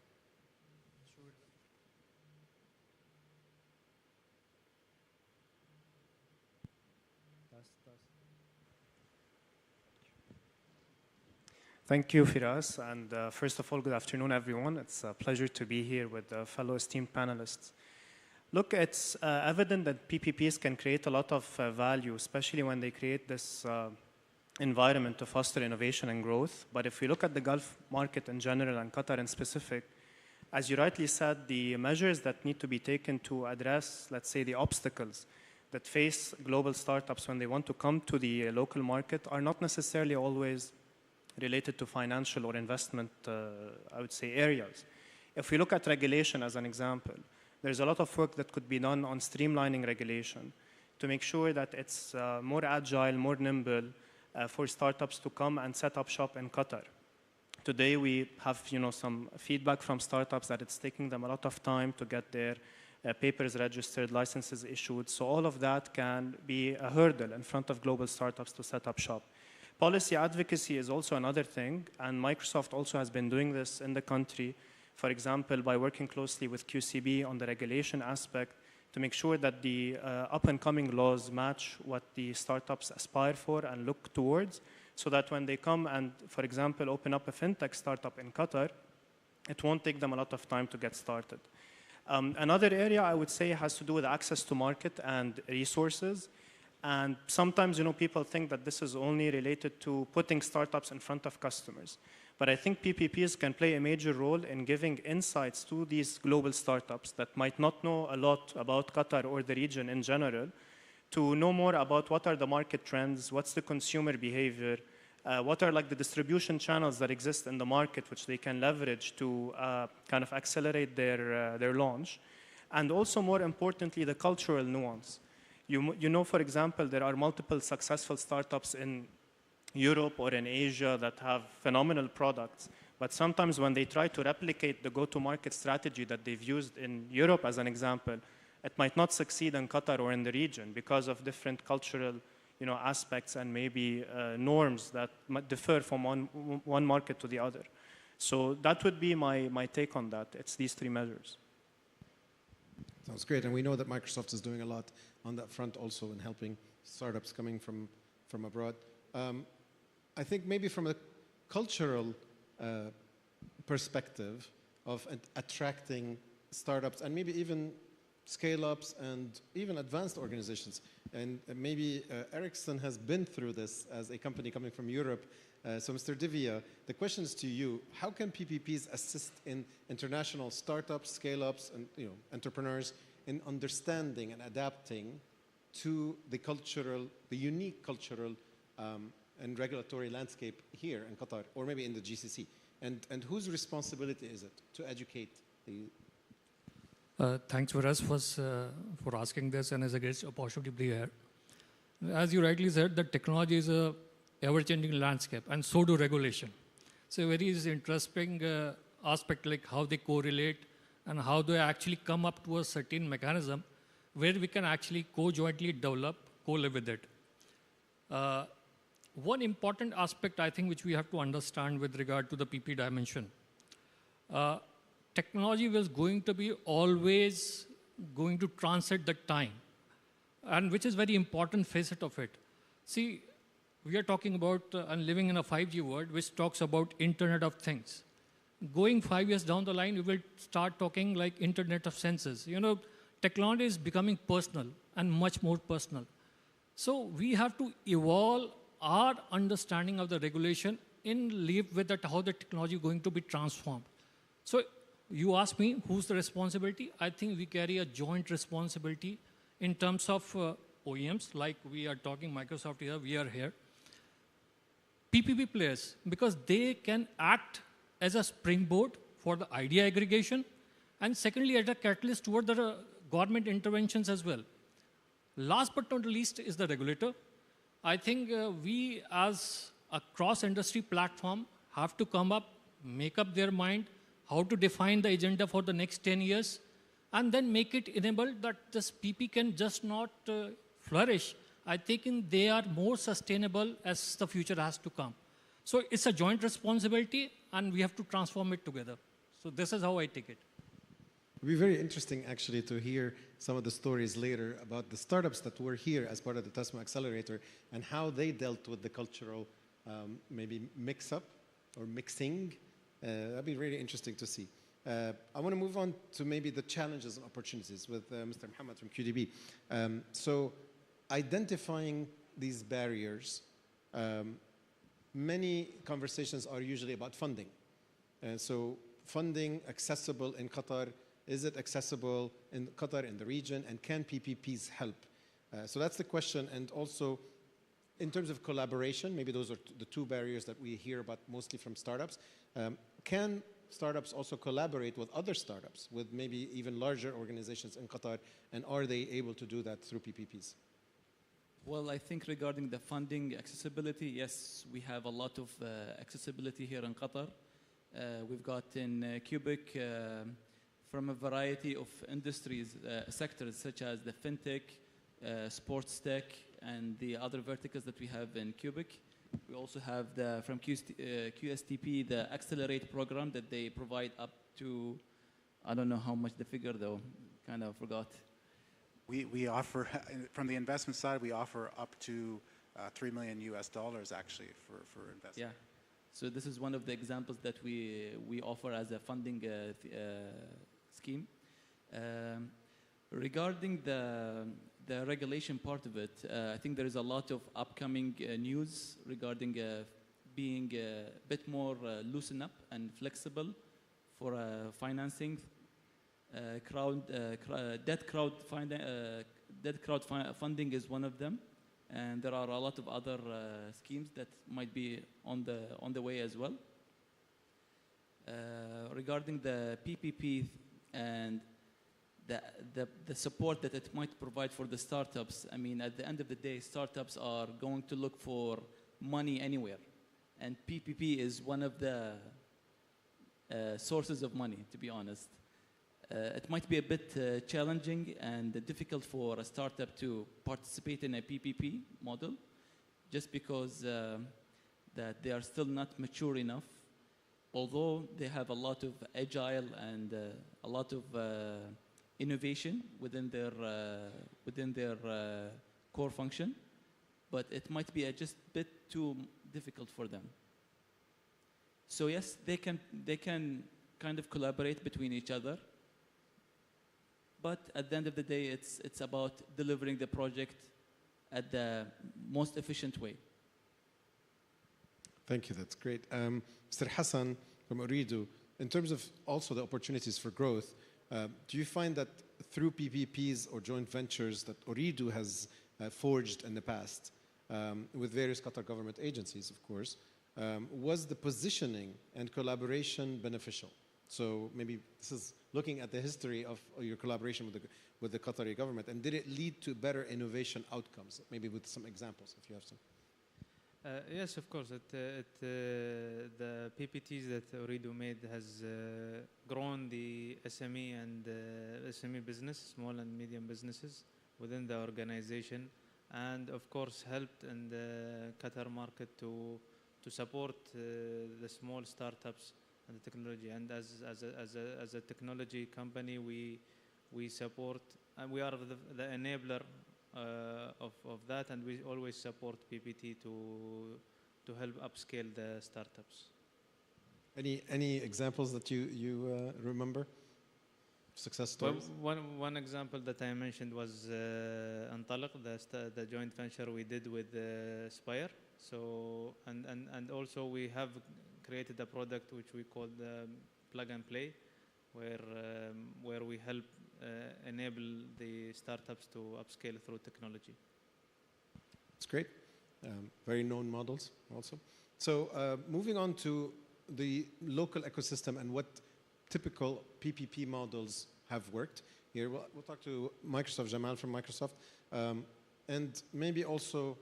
Thank you, Firas. And first of all, good afternoon, everyone. It's a pleasure to be here with fellow esteemed panelists. Look, it's evident that PPPs can create a lot of value, especially when they create this environment to foster innovation and growth. But if we look at the Gulf market in general and Qatar in specific, as you rightly said, the measures that need to be taken to address, let's say, the obstacles that face global startups when they want to come to the local market are not necessarily always related to financial or investment, I would say, areas. If we look at regulation as an example, there's a lot of work that could be done on streamlining regulation to make sure that it's more agile, more nimble for startups to come and set up shop in Qatar. Today we have some feedback from startups that it's taking them a lot of time to get their papers registered, licenses issued. So all of that can be a hurdle in front of global startups to set up shop. Policy advocacy is also another thing, and Microsoft also has been doing this in the country, for example, by working closely with QCB on the regulation aspect to make sure that the up-and-coming laws match what the startups aspire for and look towards, so that when they come and, for example, open up a fintech startup in Qatar, it won't take them a lot of time to get started. Another area I would say has to do with access to market and resources. And sometimes, people think that this is only related to putting startups in front of customers. But I think PPPs can play a major role in giving insights to these global startups that might not know a lot about Qatar or the region in general, to know more about what are the market trends, what's the consumer behavior, what are like the distribution channels that exist in the market which they can leverage to kind of accelerate their launch. And also, more importantly, the cultural nuance. You know, for example, there are multiple successful startups in Europe or in Asia that have phenomenal products, but sometimes when they try to replicate the go-to-market strategy that they've used in Europe, as an example, it might not succeed in Qatar or in the region because of different cultural aspects and maybe norms that might differ from one market to the other. So that would be my take on that. It's these three measures. Sounds great, and we know that Microsoft is doing a lot on that front also in helping startups coming from abroad. I think maybe from a cultural perspective of attracting startups and maybe even scale-ups and even advanced organizations. And maybe Ericsson has been through this as a company coming from Europe. So Mr. Divya, the question is to you. How can PPPs assist in international startups, scale-ups, and entrepreneurs in understanding and adapting to the unique cultural and regulatory landscape here in Qatar, or maybe in the GCC? And whose responsibility is it to educate the... Thanks for us for asking this, and it's a great opportunity to be here. As you rightly said, that technology is a ever-changing landscape, and so do regulation. So a very interesting aspect, like how they correlate and how they actually come up to a certain mechanism where we can actually co-jointly develop, co-live with it. One important aspect, I think, which we have to understand with regard to the PP dimension. technology was going to be always going to transcend the time, and which is very important facet of it. See, we are talking about and living in a 5G world, which talks about Internet of Things. Going 5 years down the line, we will start talking like Internet of Senses. You know, technology is becoming personal and much more personal. So we have to evolve our understanding of the regulation in live with that, how the technology is going to be transformed. So you ask me, who's the responsibility? I think we carry a joint responsibility in terms of OEMs, like we are talking Microsoft here, we are here. PPP players, because they can act as a springboard for the idea aggregation, and secondly, as a catalyst toward the government interventions as well. Last but not least is the regulator. I think we as a cross-industry platform have to come up, make up their mind, how to define the agenda for the next 10 years, and then make it enabled that this PP can just not flourish. I think they are more sustainable as the future has to come. So it's a joint responsibility, and we have to transform it together. So this is how I take it. It'll be very interesting, actually, to hear some of the stories later about the startups that were here as part of the TASMU Accelerator and how they dealt with the cultural maybe mix-up or mixing. That'd be really interesting to see. I want to move on to maybe the challenges and opportunities with Mr. Muhammad from QDB. So identifying these barriers, many conversations are usually about funding. So funding accessible in Qatar, is it accessible in Qatar, in the region, and can PPPs help? So that's the question. And also, in terms of collaboration, maybe those are the two barriers that we hear about mostly from startups. Can startups also collaborate with other startups, with maybe even larger organizations in Qatar, and are they able to do that through PPPs? Well, I think regarding the funding accessibility, yes, we have a lot of accessibility here in Qatar. We've got in Cubic from a variety of industries, sectors such as the fintech, sports tech, and the other verticals that we have in Cubic. We also have from QSTP, the Accelerate program that they provide up to, I don't know how much the figure though, kind of forgot. We offer, from the investment side, we offer up to $3 million actually for investment. Yeah, so this is one of the examples that we offer as a funding scheme. Regarding the regulation part of it, I think there is a lot of upcoming news regarding being a bit more loosened up and flexible for financing. Debt crowdfunding is one of them, and there are a lot of other schemes that might be on the way as well. Regarding the PPP and the support that it might provide for the startups, I mean, at the end of the day, startups are going to look for money anywhere, and PPP is one of the sources of money, to be honest. It might be a bit challenging and difficult for a startup to participate in a PPP model, just because that they are still not mature enough, although they have a lot of agile and a lot of innovation within their core function, but it might be just a bit too difficult for them. So yes, they can kind of collaborate between each other, but at the end of the day, it's about delivering the project at the most efficient way. Thank you, that's great. Mr. Hassan from Ooredoo, in terms of also the opportunities for growth, do you find that through PPPs or joint ventures that Ooredoo has forged in the past with various Qatar government agencies, of course, was the positioning and collaboration beneficial? So maybe this is looking at the history of your collaboration with the Qatari government, and did it lead to better innovation outcomes? Maybe with some examples, if you have some. Yes, of course. The PPTs that Ooredoo made has grown the SME and SME business, small and medium businesses within the organization, and of course helped in the Qatar market to support the small startups and the technology. And as a technology company, we support, and we are the enabler of that, and we always support PPT to help upscale the startups. Any examples that you remember? Success stories? Well, one example that I mentioned was أطلقت, the joint venture we did with Spire. So and also we have created a product which we call Plug and Play, where we help enable the startups to upscale through technology. It's great. Very known models also. So moving on to the local ecosystem and what typical PPP models have worked. Here we'll talk to Microsoft, Jamal from Microsoft, and maybe also,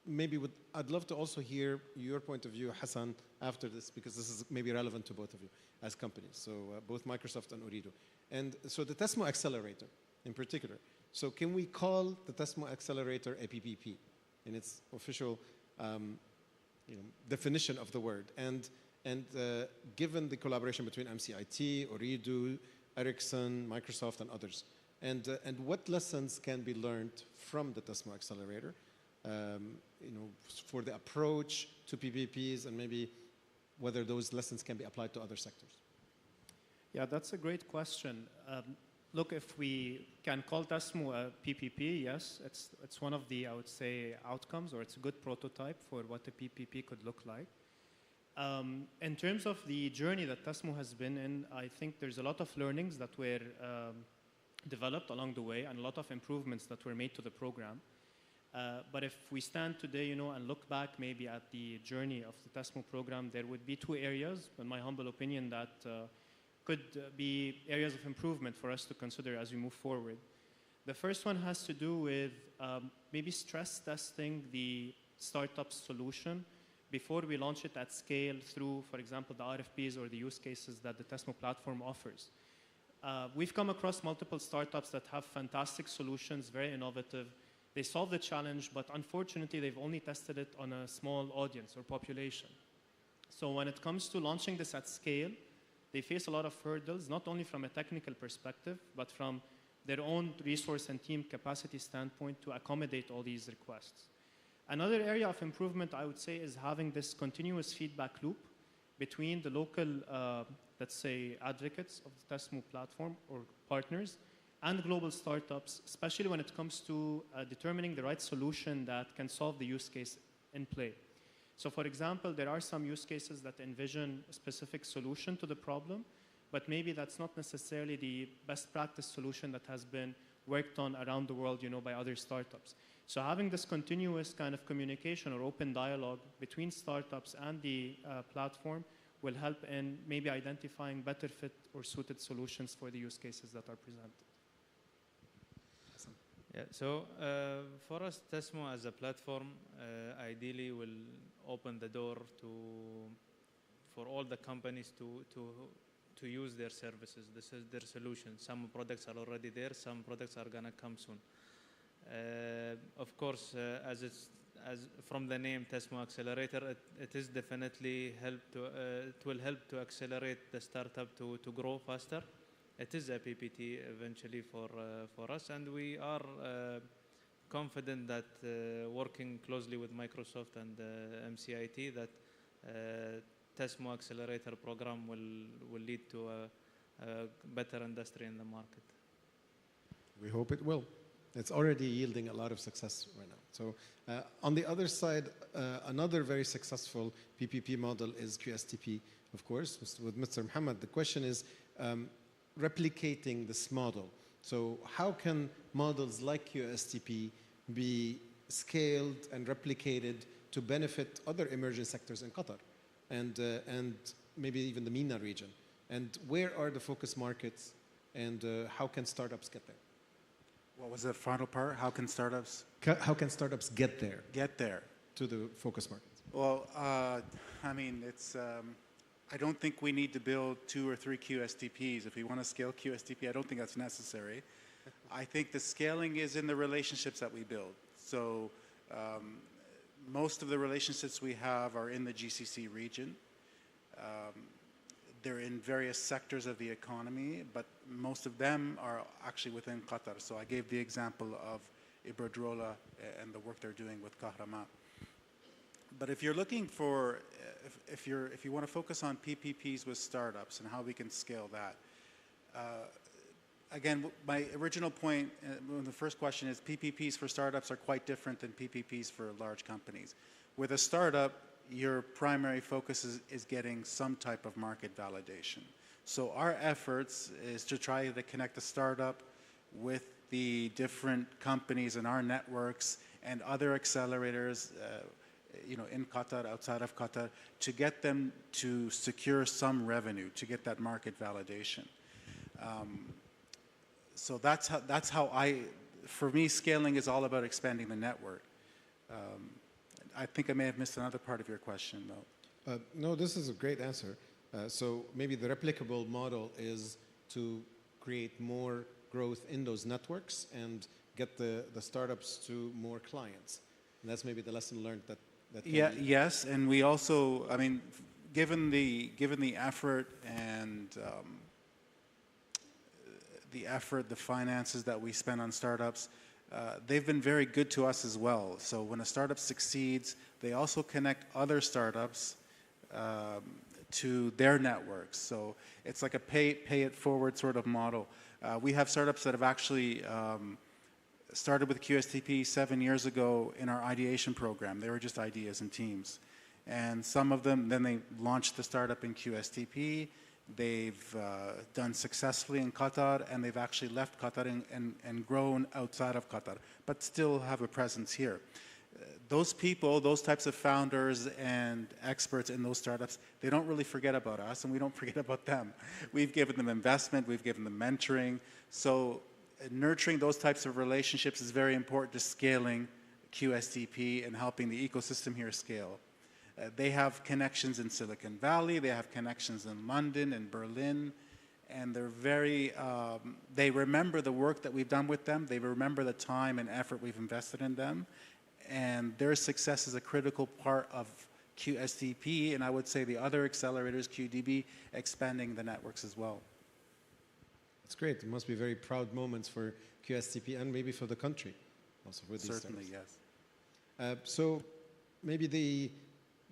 I'd love to also hear your point of view, Hassan, after this, because this is maybe relevant to both of you as companies. So both Microsoft and Ooredoo. And so the TASMU Accelerator in particular. So can we call the TASMU Accelerator a PPP in its official definition of the word? And given the collaboration between MCIT, Ooredoo, Ericsson, Microsoft, and others, and what lessons can be learned from the TASMU Accelerator, for the approach to PPPs, and maybe whether those lessons can be applied to other sectors? Yeah, that's a great question. Look, if we can call TASMU a PPP, yes, it's one of the, I would say, outcomes, or it's a good prototype for what a PPP could look like. In terms of the journey that TASMU has been in, I think there's a lot of learnings that were developed along the way, and a lot of improvements that were made to the program. But if we stand today, and look back maybe at the journey of the TASMU program, there would be two areas, in my humble opinion, that could be areas of improvement for us to consider as we move forward. The first one has to do with maybe stress testing the startup solution before we launch it at scale through, for example, the RFPs or the use cases that the TASMU platform offers. We've come across multiple startups that have fantastic solutions, very innovative. They solve the challenge, but unfortunately, they've only tested it on a small audience or population. So when it comes to launching this at scale, they face a lot of hurdles, not only from a technical perspective, but from their own resource and team capacity standpoint to accommodate all these requests. Another area of improvement, I would say, is having this continuous feedback loop between the local, let's say, advocates of the TASMU platform or partners and global startups, especially when it comes to determining the right solution that can solve the use case in play. So for example, there are some use cases that envision a specific solution to the problem, but maybe that's not necessarily the best practice solution that has been worked on around the world, by other startups. So having this continuous kind of communication or open dialogue between startups and the platform will help in maybe identifying better fit or suited solutions for the use cases that are presented. Yeah, so for us, TASMU as a platform ideally will open the door for all the companies to use their services, their solutions. Some products are already there, some products are gonna come soon. Of course, as from the name TASMU Accelerator, it is definitely it will help to accelerate the startup to grow faster. It is a PPT eventually for us, and we are confident that working closely with Microsoft and MCIT, that TASMU Accelerator program will lead to a better industry in the market. We hope it will. It's already yielding a lot of success right now. So on the other side, another very successful PPP model is QSTP, of course, with Mr. Muhammad. The question is replicating this model. So how can models like QSTP be scaled and replicated to benefit other emerging sectors in Qatar and maybe even the MENA region? And where are the focus markets, and how can startups get there? What was the final part? How can startups? How can startups get there? Get there. To the focus markets. Well, I mean, it's, I don't think we need to build 2 or 3 QSTPs. If we want to scale QSTP, I don't think that's necessary. I think the scaling is in the relationships that we build. So most of the relationships we have are in the GCC region. they're in various sectors of the economy, but most of them are actually within Qatar. So I gave the example of Iberdrola and the work they're doing with Kahrama. But if you're looking for, if you want to focus on PPPs with startups and how we can scale that, again, my original point, the first question is PPPs for startups are quite different than PPPs for large companies. With a startup, your primary focus is getting some type of market validation. So our efforts is to try to connect the startup with the different companies in our networks and other accelerators in Qatar, outside of Qatar, to get them to secure some revenue, to get that market validation. So that's how for me, scaling is all about expanding the network. I think I may have missed another part of your question, though. No, this is a great answer. So maybe the replicable model is to create more growth in those networks and get the startups to more clients. And that's maybe the lesson learned that yes, and we also, I mean, given the effort and the finances that we spend on startups, they've been very good to us as well. So when a startup succeeds, they also connect other startups to their networks. So it's like a pay it forward sort of model. We have startups that have actually started with QSTP 7 years ago in our ideation program. They were just ideas and teams. And some of them, then they launched the startup in QSTP. They've done successfully in Qatar, and they've actually left Qatar and grown outside of Qatar, but still have a presence here. Those people, those types of founders and experts in those startups, they don't really forget about us, and we don't forget about them. We've given them investment, we've given them mentoring. So nurturing those types of relationships is very important to scaling QSTP and helping the ecosystem here scale. They have connections in Silicon Valley, they have connections in London and Berlin, and they're very, they remember the work that we've done with them, they remember the time and effort we've invested in them, and their success is a critical part of QSTP, and I would say the other accelerators, QDB, expanding the networks as well. That's great. It must be very proud moments for QSTP and maybe for the country also for these Certainly, startups. yes. So maybe the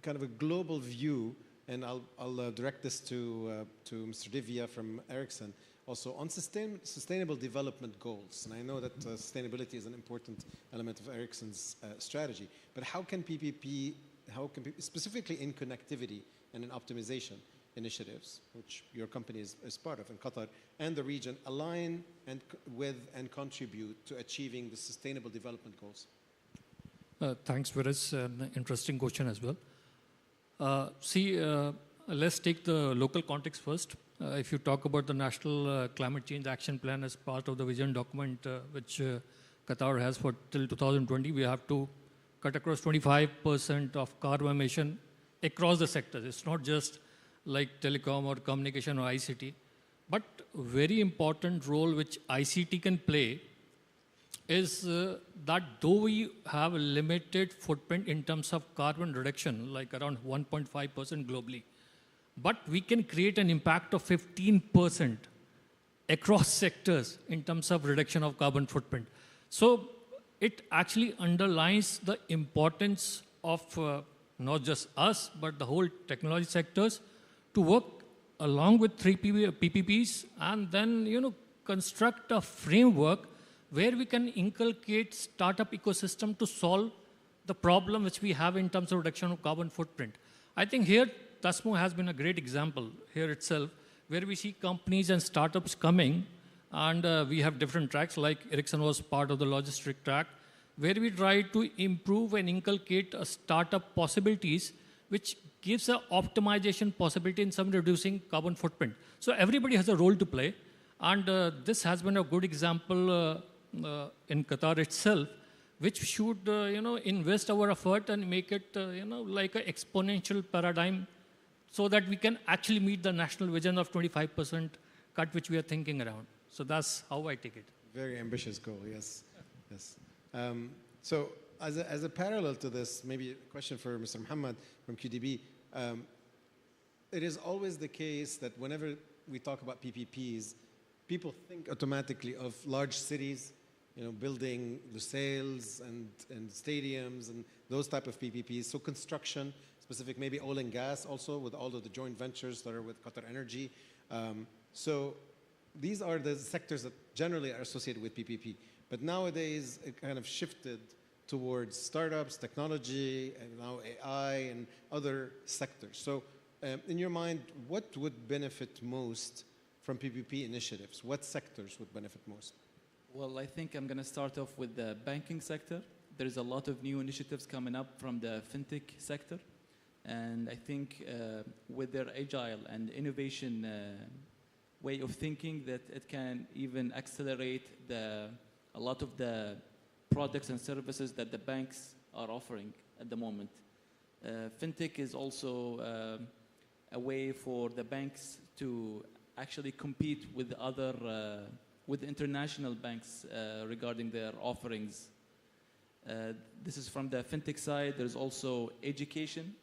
kind of a global view, and I'll direct this to Mr. Divya from Ericsson, also on sustainable development goals. And I know that sustainability is an important element of Ericsson's strategy, but how can PPP, specifically in connectivity and in optimization initiatives, which your company is part of in Qatar, and the region, align with and contribute to achieving the sustainable development goals? Thanks, Viras. An interesting question as well. Let's take the local context first. If you talk about the National Climate Change Action Plan as part of the vision document, which Qatar has for till 2020, we have to cut across 25% of carbon emission across the sectors. It's not just like telecom or communication or ICT, but very important role which ICT can play is that though we have a limited footprint in terms of carbon reduction, like around 1.5% globally, but we can create an impact of 15% across sectors in terms of reduction of carbon footprint. So it actually underlines the importance of not just us, but the whole technology sectors to work along with three PPPs and then construct a framework where we can inculcate startup ecosystem to solve the problem which we have in terms of reduction of carbon footprint. I think here TASMU has been a great example here itself, where we see companies and startups coming, and we have different tracks, like Ericsson was part of the logistic track, where we try to improve and inculcate a startup possibilities, which gives an optimization possibility in some reducing carbon footprint. So everybody has a role to play, and this has been a good example in Qatar itself, which should invest our effort and make it like an exponential paradigm, so that we can actually meet the national vision of 25% cut, which we are thinking around. So that's how I take it. Very ambitious goal, yes. Yes. So as a parallel to this, maybe a question for Mr. Muhammad from QDB. it is always the case that whenever we talk about PPPs, people think automatically of large cities, building Lusails and stadiums and those type of PPPs. So construction, specific maybe oil and gas also with all of the joint ventures that are with Qatar Energy. So these are the sectors that generally are associated with PPP. But nowadays, it kind of shifted towards startups, technology, and now AI and other sectors. So in your mind, what would benefit most from PPP initiatives? What sectors would benefit most? Well, I think I'm going to start off with the banking sector. There's a lot of new initiatives coming up from the fintech sector. And I think with their agile and innovation way of thinking, that it can even accelerate a lot of the products and services that the banks are offering at the moment. Fintech is also a way for the banks to actually compete with with international banks regarding their offerings. This is from the fintech side. There's also education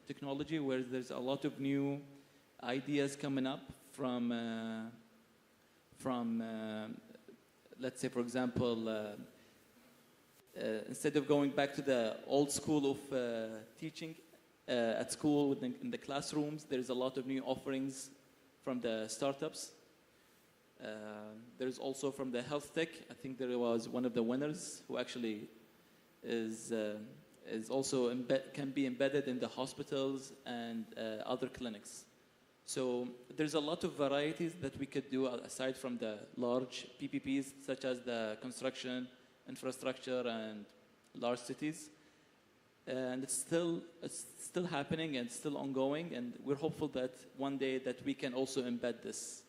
technology, where there's a lot of new ideas coming up from let's say, for example, instead of going back to the old school of teaching at school in the classrooms, there's a lot of new offerings from the startups. There's also from the health tech. I think there was one of the winners who actually is also can be embedded in the hospitals and other clinics. So there's a lot of varieties that we could do aside from the large PPPs, such as the construction, infrastructure, and large cities. And it's still happening and still ongoing, and we're hopeful that one day that we can also embed this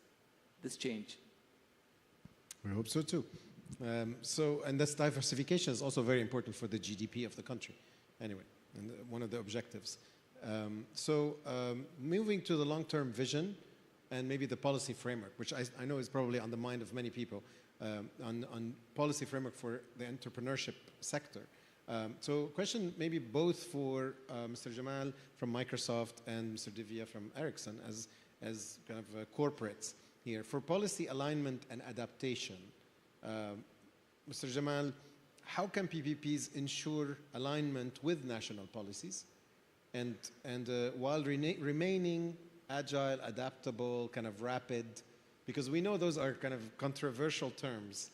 change. We hope so too. And this diversification is also very important for the GDP of the country, anyway, and one of the objectives. Moving to the long-term vision and maybe the policy framework, which I know is probably on the mind of many people, on policy framework for the entrepreneurship sector. Question maybe both for Mr. Jamal from Microsoft and Mr. Divya from Ericsson as kind of corporates here. For policy alignment and adaptation, Mr. Jamal, how can PPPs ensure alignment with national policies and while remaining agile, adaptable, kind of rapid? Because we know those are kind of controversial terms.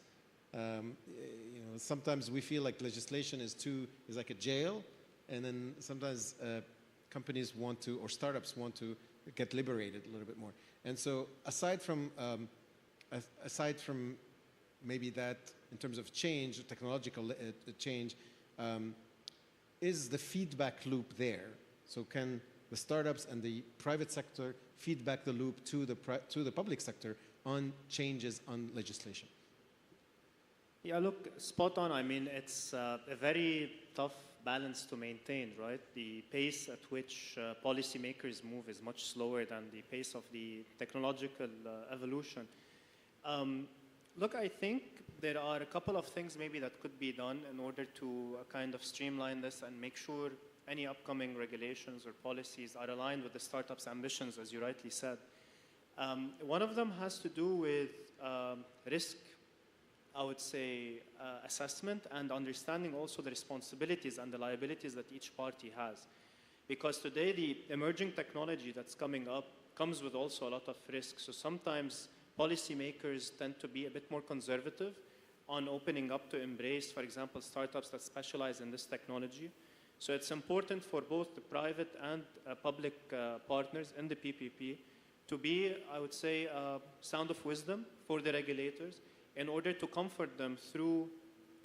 Sometimes we feel like legislation is like a jail, and then sometimes companies want to, or startups want to get liberated a little bit more. And so aside from maybe that in terms of change, technological change, is the feedback loop there? So can the startups and the private sector feedback the loop to the public sector on changes on legislation? Yeah, look, spot on. I mean, it's a very tough balance to maintain, right? The pace at which policymakers move is much slower than the pace of the technological evolution. Look, I think there are a couple of things maybe that could be done in order to kind of streamline this and make sure any upcoming regulations or policies are aligned with the startup's ambitions, as you rightly said. One of them has to do with risk, I would say, assessment and understanding also the responsibilities and the liabilities that each party has. Because today the emerging technology that's coming up comes with also a lot of risk. So sometimes policymakers tend to be a bit more conservative on opening up to embrace, for example, startups that specialize in this technology. So it's important for both the private and public partners in the PPP to be, I would say, a sound of wisdom for the regulators in order to comfort them through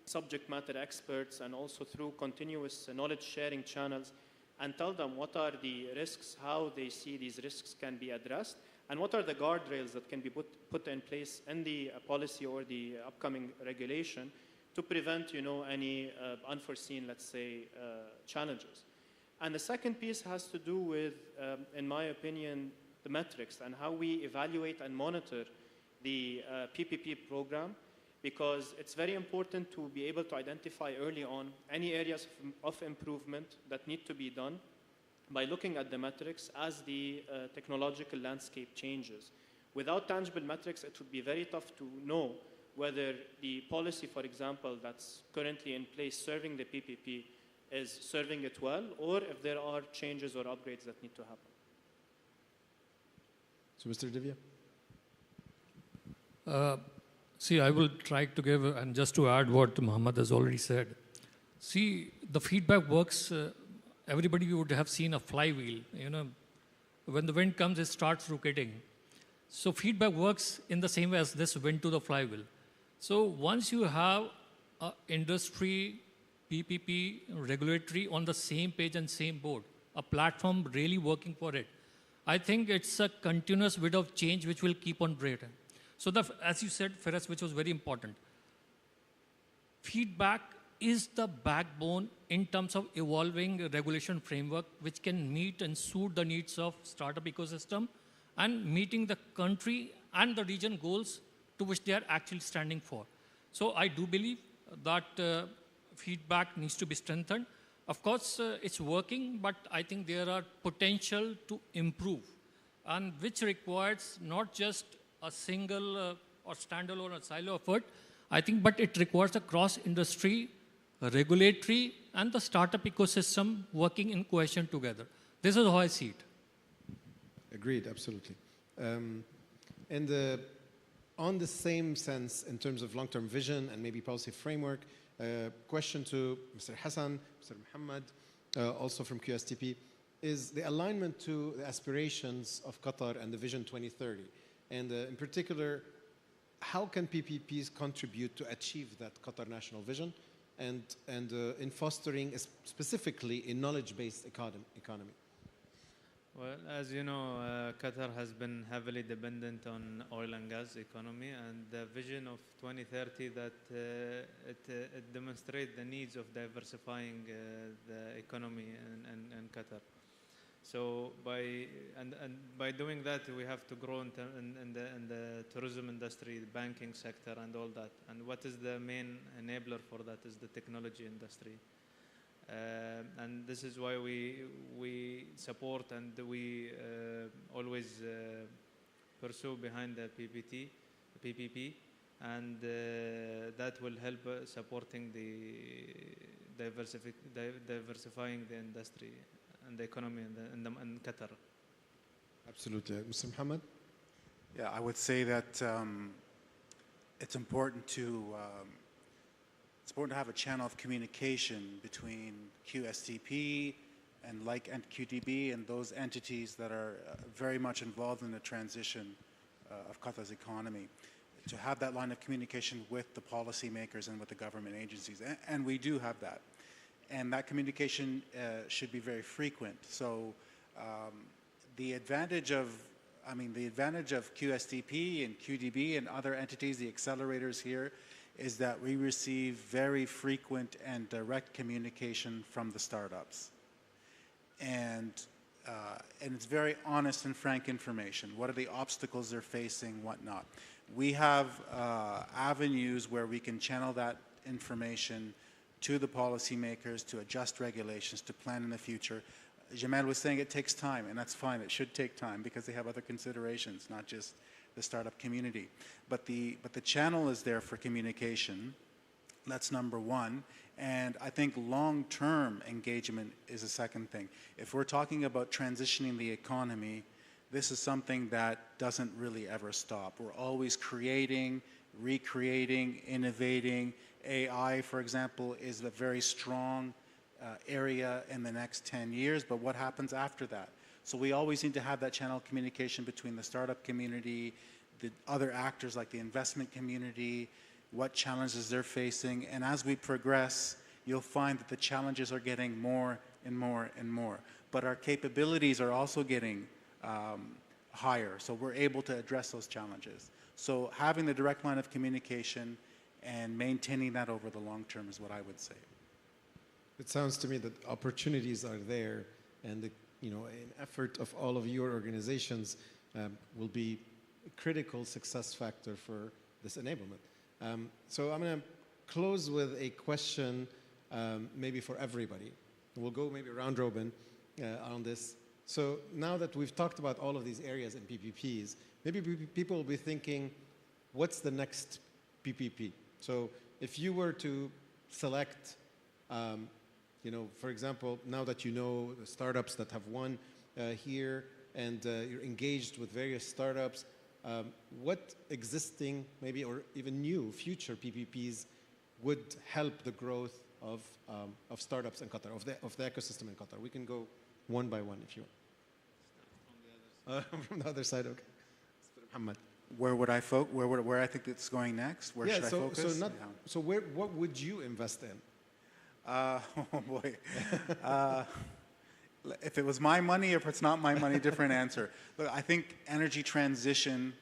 subject matter experts and also through continuous knowledge sharing channels, and tell them what are the risks, how they see these risks can be addressed, and what are the guardrails that can be put in place in the policy or the upcoming regulation to prevent, any unforeseen, let's say, challenges. And the second piece has to do with, in my opinion, the metrics and how we evaluate and monitor the PPP program, because it's very important to be able to identify early on any areas of improvement that need to be done by looking at the metrics as the technological landscape changes. Without tangible metrics, it would be very tough to know whether the policy, for example, that's currently in place serving the PPP is serving it well, or if there are changes or upgrades that need to happen. So, Mr. Divya? See, I will try to give, and just to add what Muhammad has already said. See, the feedback works, everybody would have seen a flywheel. You know, when the wind comes, it starts rotating. So feedback works in the same way as this wind to the flywheel. So once you have industry, PPP, regulatory on the same page and same board, a platform really working for it, I think it's a continuous bit of change which will keep on breaking. So as you said, Firas, which was very important, feedback is the backbone in terms of evolving a regulation framework which can meet and suit the needs of startup ecosystem and meeting the country and the region goals to which they are actually standing for. So I do believe that feedback needs to be strengthened. Of course, it's working, but I think there are potential to improve, and which requires not just a single or standalone or silo effort, I think, but it requires a cross-industry, regulatory, and the startup ecosystem working in cohesion together. This is how I see it. Agreed, absolutely. On the same sense, in terms of long-term vision and maybe policy framework, question to Mr. Hassan, Mr. Muhammad, also from QSTP, is the alignment to the aspirations of Qatar and the Vision 2030. And in particular, how can PPPs contribute to achieve that Qatar national vision and in fostering specifically a knowledge-based economy? Well, as you know, Qatar has been heavily dependent on oil and gas economy, and the vision of 2030 that it demonstrates the needs of diversifying the economy in Qatar. So by doing that, we have to grow in the tourism industry, the banking sector, and all that. And what is the main enabler for that is the technology industry. And this is why we support and we always pursue behind the PPP, and that will help supporting the diversifying the industry and the economy in Qatar. Absolutely. Mr. Muhammad? Yeah, I would say that it's important to have a channel of communication between QSTP and QDB and those entities that are very much involved in the transition of Qatar's economy. To have that line of communication with the policymakers and with the government agencies, and we do have that. And that communication should be very frequent. So the advantage of QSTP and QDB and other entities, the accelerators here, is that we receive very frequent and direct communication from the startups. And it's very honest and frank information. What are the obstacles they're facing, whatnot. We have avenues where we can channel that information to the policymakers, to adjust regulations, to plan in the future. Jamal was saying it takes time, and that's fine. It should take time because they have other considerations, not just the startup community. But the channel is there for communication. That's number one. And I think long-term engagement is a second thing. If we're talking about transitioning the economy, this is something that doesn't really ever stop. We're always creating, recreating, innovating. AI, for example, is a very strong area in the next 10 years, but what happens after that? So we always need to have that channel of communication between the startup community, the other actors like the investment community, what challenges they're facing. And as we progress, you'll find that the challenges are getting more and more and more. But our capabilities are also getting higher, so we're able to address those challenges. So having the direct line of communication and maintaining that over the long term is what I would say. It sounds to me that opportunities are there, and an effort of all of your organizations will be a critical success factor for this enablement. So I'm going to close with a question maybe for everybody. We'll go maybe round robin. on this. So now that we've talked about all of these areas in PPPs, maybe people will be thinking, what's the next PPP? So if you were to select, for example, now that you know the startups that have won here and you're engaged with various startups, what existing, maybe, or even new future PPPs would help the growth of startups in Qatar, of the ecosystem in Qatar? We can go one by one if you want. From the other side, okay. Muhammad. Where would I where I think it's going next? Where should I focus? So what would you invest in? Oh boy. If it was my money, if it's not my money, different answer. Look, I think energy transition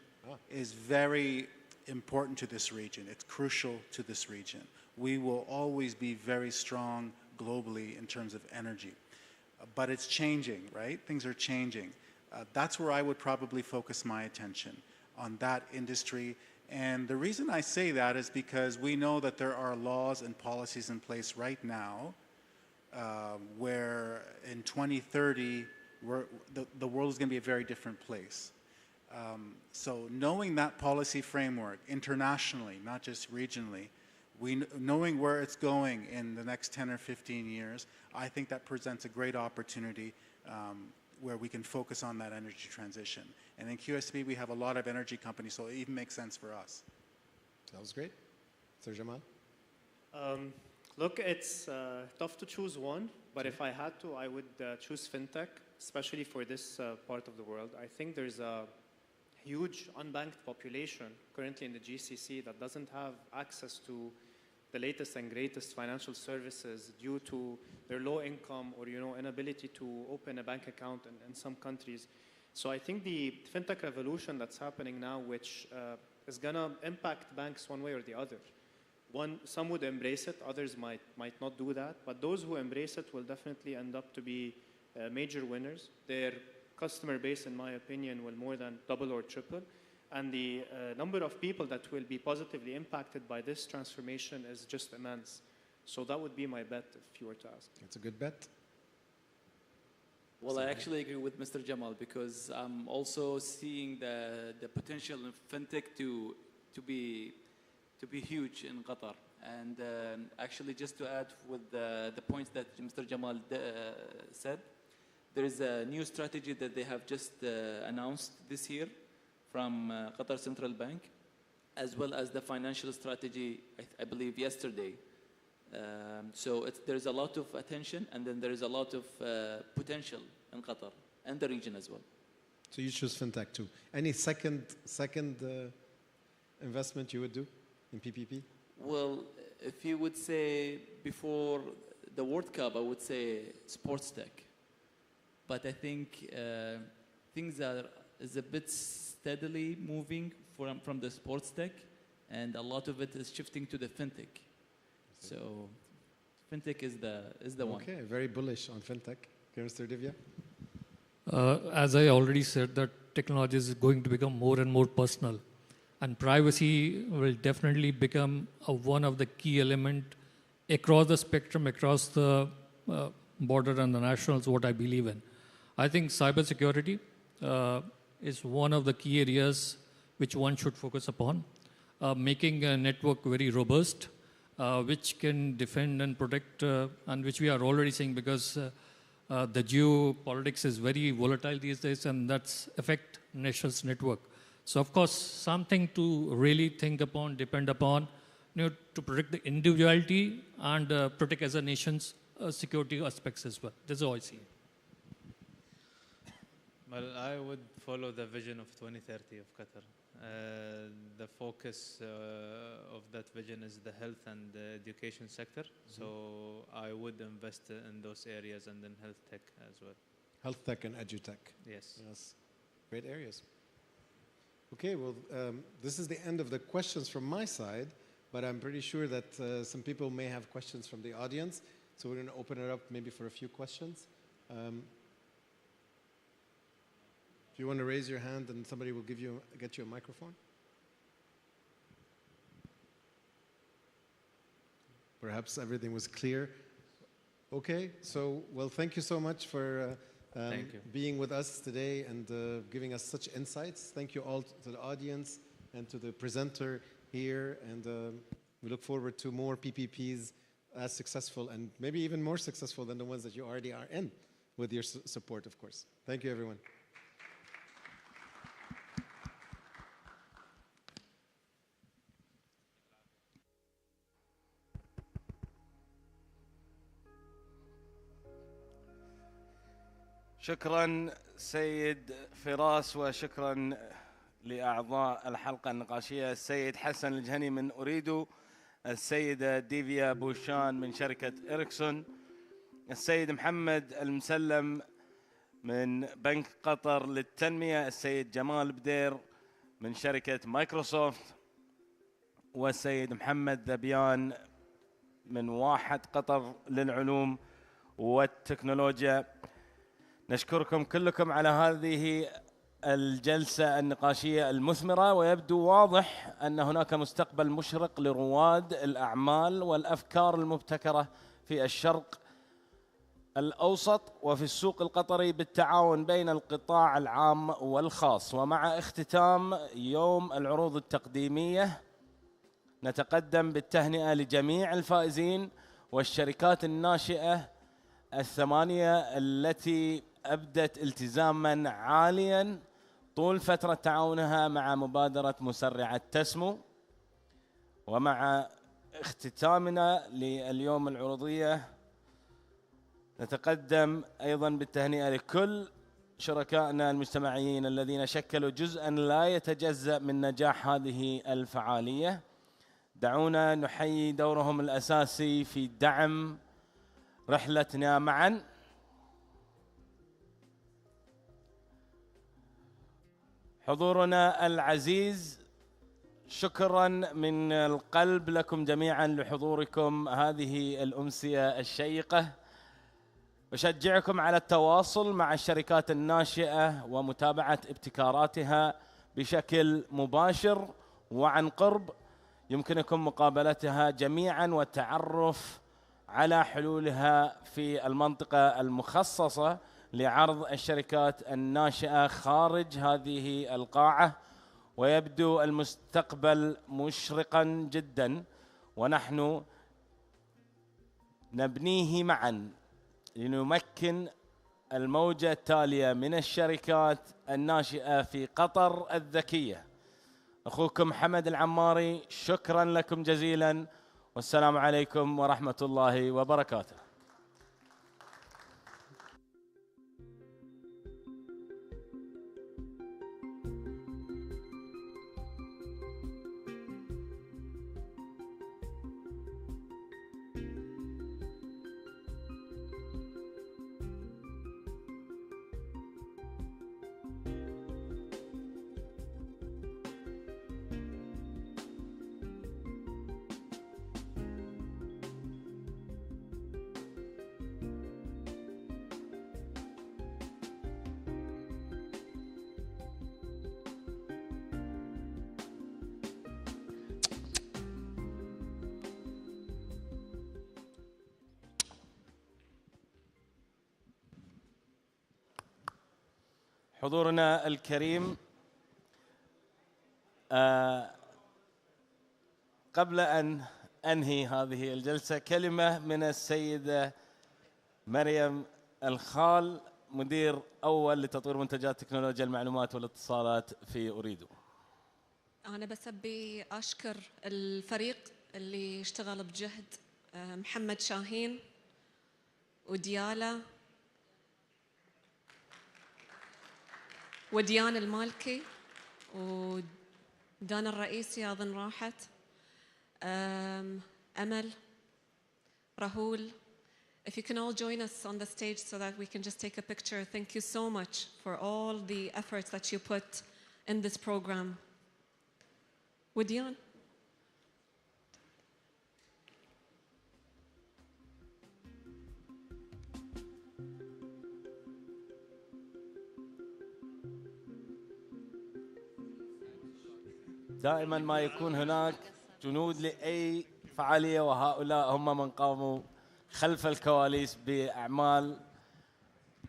is very important to this region. It's crucial to this region. We will always be very strong globally in terms of energy. But it's changing, right? Things are changing. That's where I would probably focus my attention, on that industry. And the reason I say that is because we know that there are laws and policies in place right now where in 2030, the world is going to be a very different place. So knowing that policy framework internationally, not just regionally, knowing where it's going in the next 10 or 15 years, I think that presents a great opportunity where we can focus on that energy transition. And in QSB, we have a lot of energy companies, so it even makes sense for us. That was great. Sir Jamal? Look, it's tough to choose one, but if I had to, I would choose fintech, especially for this part of the world. I think there's a huge unbanked population currently in the GCC that doesn't have access to the latest and greatest financial services due to their low income or inability to open a bank account in some countries. So I think the fintech revolution that's happening now, which is going to impact banks one way or the other. Some would embrace it, others might not do that, but those who embrace it will definitely end up to be major winners. Their customer base, in my opinion, will more than double or triple. And the number of people that will be positively impacted by this transformation is just immense. So that would be my bet if you were to ask. It's a good bet. Well, I actually agree with Mr. Jamal because I'm also seeing the potential in fintech to be huge in Qatar. And actually, just to add with the points that Mr. Jamal said, there is a new strategy that they have just announced this year from Qatar Central Bank, as well as the financial strategy, I believe, yesterday. So there's a lot of attention, and then there is a lot of potential in Qatar and the region as well. So you choose fintech too. Any second investment you would do in PPP? Well, if you would say before the World Cup, I would say sports tech. But I think things is a bit steadily moving from the sports tech, and a lot of it is shifting to the fintech. So fintech is the one. Okay, very bullish on fintech. Okay, Mr. Divya? As I already said, that technology is going to become more and more personal. And privacy will definitely become one of the key elements across the spectrum, across the border and the nationals, what I believe in. I think cybersecurity is one of the key areas which one should focus upon, making a network very robust, which can defend and protect, and which we are already seeing because the geopolitics is very volatile these days, and that's affect nations' network. So, of course, something to really think upon, depend upon, to protect the individuality and protect as a nation's security aspects as well. That's how I see it. Well, I would follow the vision of 2030 of Qatar. The focus of that vision is the health and the education sector. So I would invest in those areas and in health tech as well. Health tech and edutech. Yes. Yes. Great areas. Okay, well, this is the end of the questions from my side, but I'm pretty sure that some people may have questions from the audience. So we're going to open it up maybe for a few questions. If you want to raise your hand, and somebody will get you a microphone. Perhaps everything was clear. Okay, so well, thank you so much for being with us today and giving us such insights. Thank you all to the audience and to the presenter here, and we look forward to more PPPs as successful and maybe even more successful than the ones that you already are in, with your support, of course. Thank you, everyone. شكرا سيد فراس، وشكرا لأعضاء الحلقة النقاشية السيد حسن الجهني من أريدو، السيدة ديفيا بوشان من شركة إريكسون، السيد محمد المسلم من بنك قطر للتنمية، السيد جمال بدير من شركة مايكروسوفت، والسيد محمد ذبيان من واحد قطر للعلوم والتكنولوجيا. نشكركم كلكم على هذه الجلسة النقاشية المثمرة، ويبدو واضح أن هناك مستقبل مشرق لرواد الأعمال والأفكار المبتكرة في الشرق الأوسط وفي السوق القطري بالتعاون بين القطاع العام والخاص. ومع اختتام يوم العروض التقديمية نتقدم بالتهنئة لجميع الفائزين والشركات الناشئة الثمانية التي أبدت التزاما عاليا طول فترة تعاونها مع مبادرة مسرعة تسمو. ومع اختتامنا لليوم العروضية نتقدم أيضا بالتهنئة لكل شركائنا المجتمعيين الذين شكلوا جزءا لا يتجزأ من نجاح هذه الفعالية. دعونا نحيي دورهم الأساسي في دعم رحلتنا معا. حضورنا العزيز، شكرا من القلب لكم جميعا لحضوركم هذه الأمسية الشيقة. أشجعكم على التواصل مع الشركات الناشئة ومتابعة ابتكاراتها بشكل مباشر وعن قرب. يمكنكم مقابلتها جميعا والتعرف على حلولها في المنطقة المخصصة لعرض الشركات الناشئة خارج هذه القاعة. ويبدو المستقبل مشرقا جدا، ونحن نبنيه معا لنمكن الموجة التالية من الشركات الناشئة في قطر الذكية. أخوكم حمد العماري، شكرا لكم جزيلا، والسلام عليكم ورحمة الله وبركاته. حضورنا الكريم، قبل أن أنهي هذه الجلسة كلمة من السيدة مريم الخال، مدير أول لتطوير منتجات تكنولوجيا المعلومات والاتصالات في أريدو. أنا بس أبي أشكر الفريق اللي اشتغل بجهد، محمد شاهين وديالا وديان المالكي ودانا الرئيسي أظن راحت، أمل، راهول. If you can all join us on the stage so that we can just take a picture. Thank you so much for all the efforts that you put in this program. وديان. دائما ما يكون هناك جنود لأي فعالية، وهؤلاء هم من قاموا خلف الكواليس بأعمال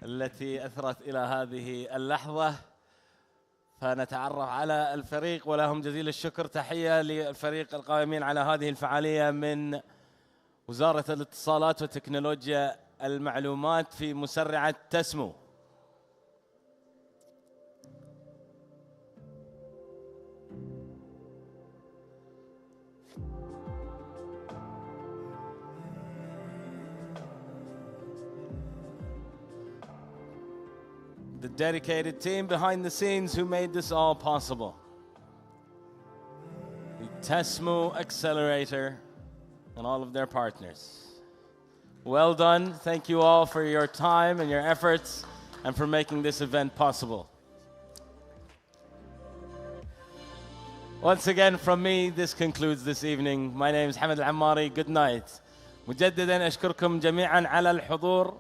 التي أثرت إلى هذه اللحظة. فنتعرف على الفريق ولهم جزيل الشكر. تحية للفريق القائمين على هذه الفعالية من وزارة الاتصالات وتكنولوجيا المعلومات في مسرعة تسمو. The dedicated team behind the scenes who made this all possible. The TASMU Accelerator and all of their partners. Well done. Thank you all for your time and your efforts and for making this event possible. Once again from me, this concludes this evening. My name is Hamad Al-Ammari. Good night. مجددا أشكركم جميعا على الحضور.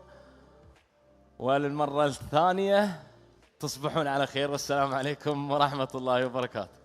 وللمرة الثانية تصبحون على خير والسلام عليكم ورحمة الله وبركاته.